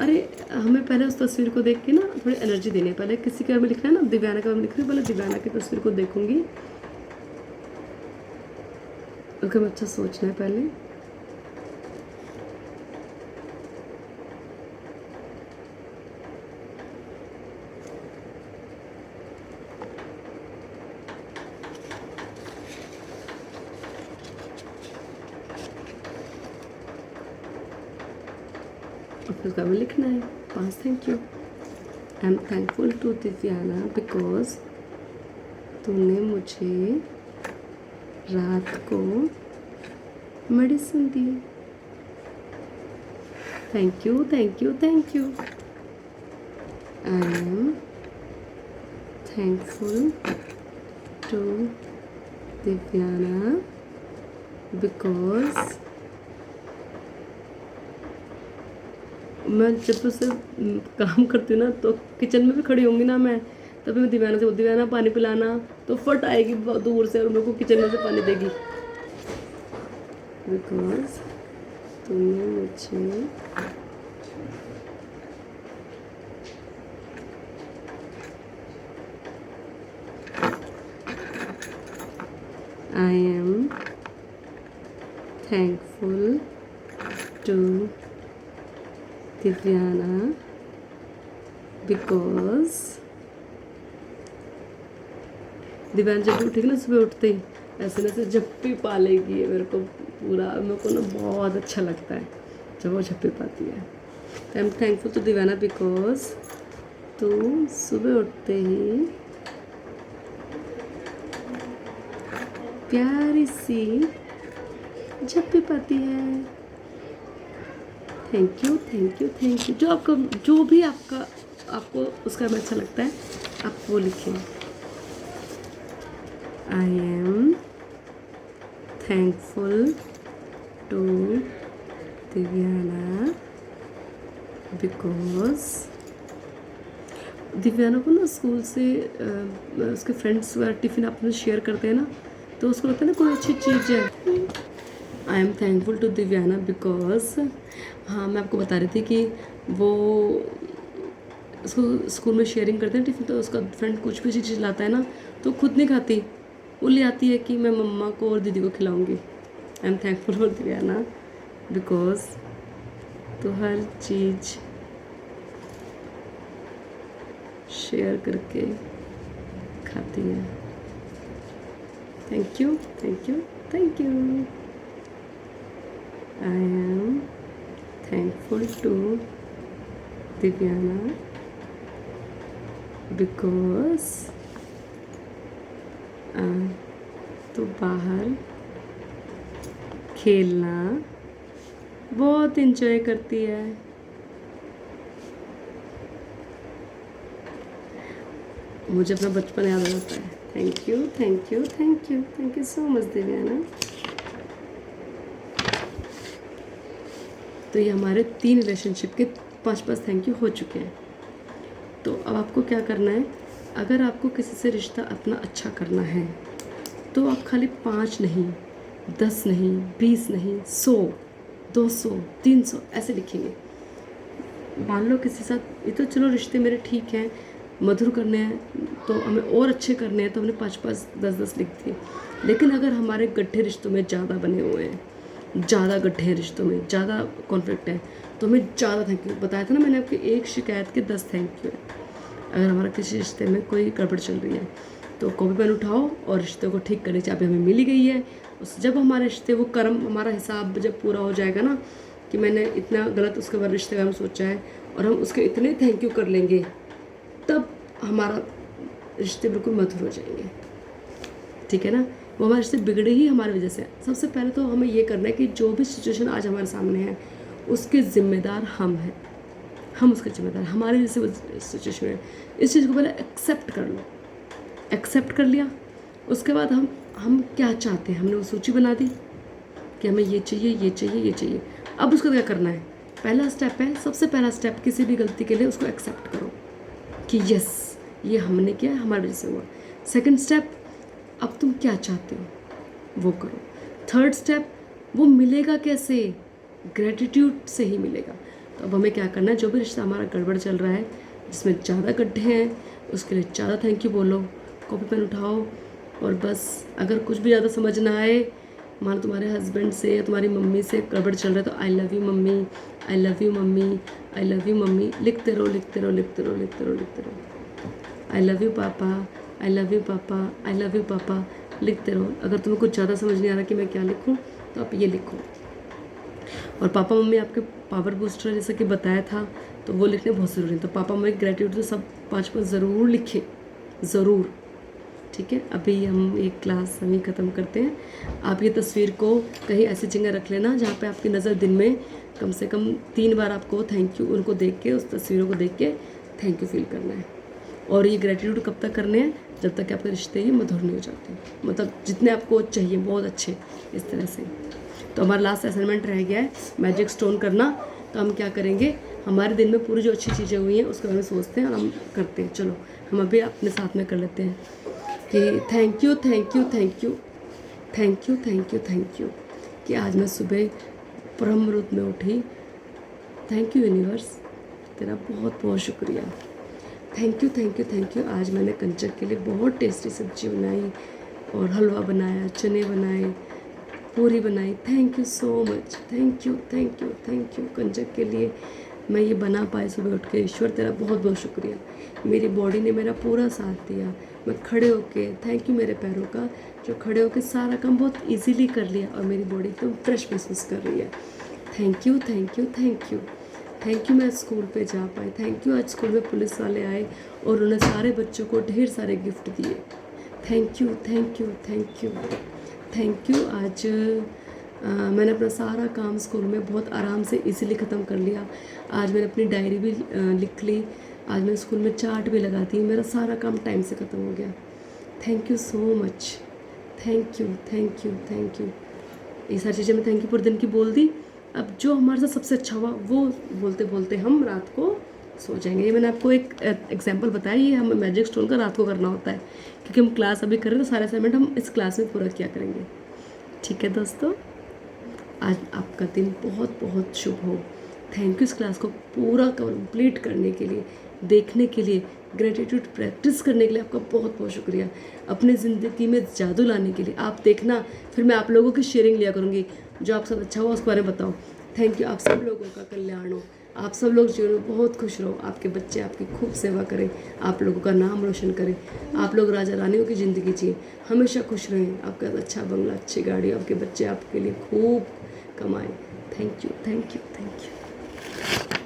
A: अरे हमें पहले उस तस्वीर को देख के ना थोड़ी एनर्जी देनी है। पहले किसी के बारे में लिखना है ना, दिव्याना के बारे में लिख रही हूँ, पहले दिव्याना की तस्वीर को देखूंगी, उसके बाद अच्छा सोचना है पहले। उसके बाद में लिखना है 5 thank you. I am thankful to Divyana because तूने मुझे रात को मेडिसिन दी। Thank you thank you thank you. I am thankful to Divyana because मैं जब उससे काम करती हूँ ना तो किचन में भी खड़ी होंगी ना मैं, तभी मैं दिव्याना से दिव्याना पानी पिलाना, तो फट आएगी बहुत दूर से और मेरे को किचन में से पानी देगी। बिकॉज तुमने मुझे I am thankful to Divyana because Divyana जब भी उठेगी ना सुबह उठते ही ऐसे ना से झप्पी पा लेगी मेरे को पूरा, मेरे को ना बहुत अच्छा लगता है जब वो झप्पी पाती है। I am thankful to Divyana because तू सुबह उठते ही प्यारी सी झप्पी पाती है। Thank you thank you thank you. जो आपका जो भी आपको उसका में अच्छा लगता है आप वो लिखें। I am thankful to Divyana because Divyana को ना स्कूल से उसके फ्रेंड्स टिफ़िन आपने शेयर करते हैं ना, तो उसको लगता है ना कोई अच्छी चीज़ है। I am thankful to Divyana because, हाँ मैं आपको बता रही थी कि वो उसको स्कूल में शेयरिंग करते हैं टिफ़िन, तो उसका फ्रेंड कुछ भी चीज़ लाता है ना तो खुद नहीं खाती, वो ले आती है कि मैं मम्मा को और दीदी को खिलाऊंगी। I am thankful for Divyana because तो हर चीज़ शेयर करके खाती है। Thank you thank you thank you. I am thankful to Divyana because तो बाहर खेलना बहुत इंजॉय करती है। मुझे अपना बचपन याद आ जाता है। Thank you thank you thank you thank you so much Divyana. तो ये हमारे 3 रिलेशनशिप के 5 थैंक यू हो चुके हैं। तो अब आपको क्या करना है, अगर आपको किसी से रिश्ता अपना अच्छा करना है तो आप खाली 5 नहीं, 10 नहीं, 20 नहीं, 100, 200, 300 ऐसे लिखेंगे। मान लो किसी साथ ये तो चलो रिश्ते मेरे ठीक हैं, मधुर करने हैं तो हमें और अच्छे करने हैं तो हमने 5-5, 10-10 लिख दिए। लेकिन अगर हमारे गड्ढे रिश्तों में ज़्यादा बने हुए हैं ज़्यादा गड्ढे हैं रिश्तों में, ज़्यादा कॉन्फ्लिक्ट है, तो हमें ज़्यादा थैंक यू। बताया था ना मैंने आपकी एक शिकायत के 10 थैंक यू है। अगर हमारा किसी रिश्ते में कोई गड़बड़ चल रही है तो कॉपी पेन उठाओ और रिश्ते को ठीक करनी चाहिए। अभी हमें मिली गई है, उस जब हमारे रिश्ते वो कर्म, हमारा हिसाब जब पूरा हो जाएगा ना कि मैंने इतना गलत उसके बाद रिश्ते का हम सोचा है और हम उसके इतने थैंक यू कर लेंगे, तब हमारा रिश्ते बिल्कुल मधुर हो जाएंगे। ठीक है ना। वो हमारे रिश्ते बिगड़े ही हमारी वजह से। सबसे पहले तो हमें ये करना है कि जो भी सिचुएशन आज हमारे सामने है उसके ज़िम्मेदार हम हैं, हम उसके जिम्मेदार, हमारे जैसे वो सिचुएशन है। इस चीज़ को पहले एक्सेप्ट कर लो। एक्सेप्ट कर लिया, उसके बाद हम क्या चाहते हैं, हमने वो सूची बना दी कि हमें ये चाहिए, ये चाहिए, ये चाहिए। अब उसका क्या करना है, पहला स्टेप है, सबसे पहला स्टेप किसी भी गलती के लिए उसको एक्सेप्ट करो कि यस ये हमने किया, हमारी वजह से हुआ। सेकंड स्टेप, अब तुम क्या चाहते हो वो करो। थर्ड स्टेप, वो मिलेगा कैसे, ग्रेटिट्यूड से ही मिलेगा। तो अब हमें क्या करना है, जो भी रिश्ता हमारा गड़बड़ चल रहा है, जिसमें ज़्यादा गड्ढे हैं, उसके लिए ज़्यादा थैंक यू बोलो, कॉपी पेन उठाओ और बस अगर कुछ भी ज़्यादा समझ ना आए, मान तुम्हारे हस्बैंड से या तुम्हारी मम्मी से गड़बड़ चल रहा है, तो I love you mummy, I love you mummy, I love you mummy लिखते रहो, लिखते रहो, लिखते रहो, लिखते रहो, लिखते रहो। आई लव यू पापा, आई लव यू पापा, आई लव यू पापा लिखते रहो। अगर तुम्हें कुछ ज़्यादा समझ नहीं आ रहा कि मैं क्या लिखूँ, तो आप ये लिखो। और पापा मम्मी आपके पावर बूस्टर जैसा कि बताया था, तो वो लिखने बहुत ज़रूरी है। तो पापा मम्मी ग्रेटिट्यूड तो सब 5 ज़रूर लिखे, ज़रूर। ठीक है। अभी हम एक क्लास हम ही ख़त्म करते हैं। आप ये तस्वीर को कहीं ऐसी जगह रख लेना जहाँ पे आपकी नज़र दिन में कम से कम 3 बार आपको थैंक यू, उनको देख के, उस तस्वीरों को देख के थैंक यू फील करना है। और ये ग्रेटिट्यूड कब तक करने हैं, जब तक कि आपके रिश्ते ही मधुर नहीं हो जाते, मतलब जितने आपको चाहिए बहुत अच्छे, इस तरह से। तो हमारा लास्ट असाइनमेंट रह गया है मैजिक स्टोन करना। तो हम क्या करेंगे, हमारे दिन में पूरी जो अच्छी चीज़ें हुई हैं उसके बारे में सोचते हैं और हम करते हैं। चलो हम अभी अपने साथ में कर लेते हैं कि thank you, thank you, thank you, thank you, thank you, thank you कि आज मैं सुबह ब्रह्म रूप में उठी। थैंक यू यूनिवर्स, तेरा बहुत बहुत शुक्रिया। Thank you, thank you, thank you, आज मैंने कंचक के लिए बहुत टेस्टी सब्जी बनाई और हलवा बनाया, चने बनाए, पूरी बनाई। Thank you so much, thank you, thank you, thank you कंचक के लिए मैं ये बना पाई सुबह उठ के। ईश्वर तेरा बहुत बहुत शुक्रिया, मेरी बॉडी ने मेरा पूरा साथ दिया। मैं खड़े होके, थैंक यू मेरे पैरों का जो खड़े होके सारा काम बहुत इजीली कर लिया और मेरी बॉडी एकदम फ्रेश महसूस कर रही है। Thank you, thank you, thank you, thank you मैं स्कूल पे जा पाई। थैंक यू आज स्कूल में पुलिस वाले आए और उन्होंने सारे बच्चों को ढेर सारे गिफ्ट दिए। Thank you, thank you, thank you, thank you. आज मैंने अपना सारा काम स्कूल में बहुत आराम से इजीली ख़त्म कर लिया। आज मैंने अपनी डायरी भी लिख ली। आज मैंने स्कूल में चार्ट भी लगा दी। मेरा सारा काम टाइम से ख़त्म हो गया। Thank you so much, thank you, thank you, thank you. ये सारी चीज़ें मैं थैंक यू पूरे दिन की बोल दी। अब जो हमारे साथ सबसे अच्छा हुआ वो बोलते बोलते हम रात को सो जाएंगे। ये मैंने आपको एक एग्जांपल बताया, ये हमें मैजिक स्टोन का रात को करना होता है क्योंकि हम क्लास अभी कर रहे हैं, तो सारे असाइनमेंट हम इस क्लास में पूरा किया करेंगे। ठीक है दोस्तों, आज आपका दिन बहुत बहुत शुभ हो। थैंक यू इस क्लास को पूरा कंप्लीट करने के लिए, देखने के लिए, ग्रेटिट्यूड प्रैक्टिस करने के लिए आपका बहुत बहुत शुक्रिया। अपने ज़िंदगी में जादू लाने के लिए आप देखना, फिर मैं आप लोगों की शेयरिंग लिया करूँगी। जो आप सब अच्छा हुआ उसके बारे में बताओ। थैंक यू, आप सब लोगों का कल्याण हो, आप सब लोग जीवन में बहुत खुश रहो, आपके बच्चे आपकी खूब सेवा करें, आप लोगों का नाम रोशन करें, आप लोग राजा रानियों की ज़िंदगी जिए, हमेशा खुश रहें, आपका अच्छा बंगला, अच्छी गाड़ी, आपके बच्चे आपके लिए खूब कमाएं। Thank you, thank you, thank you.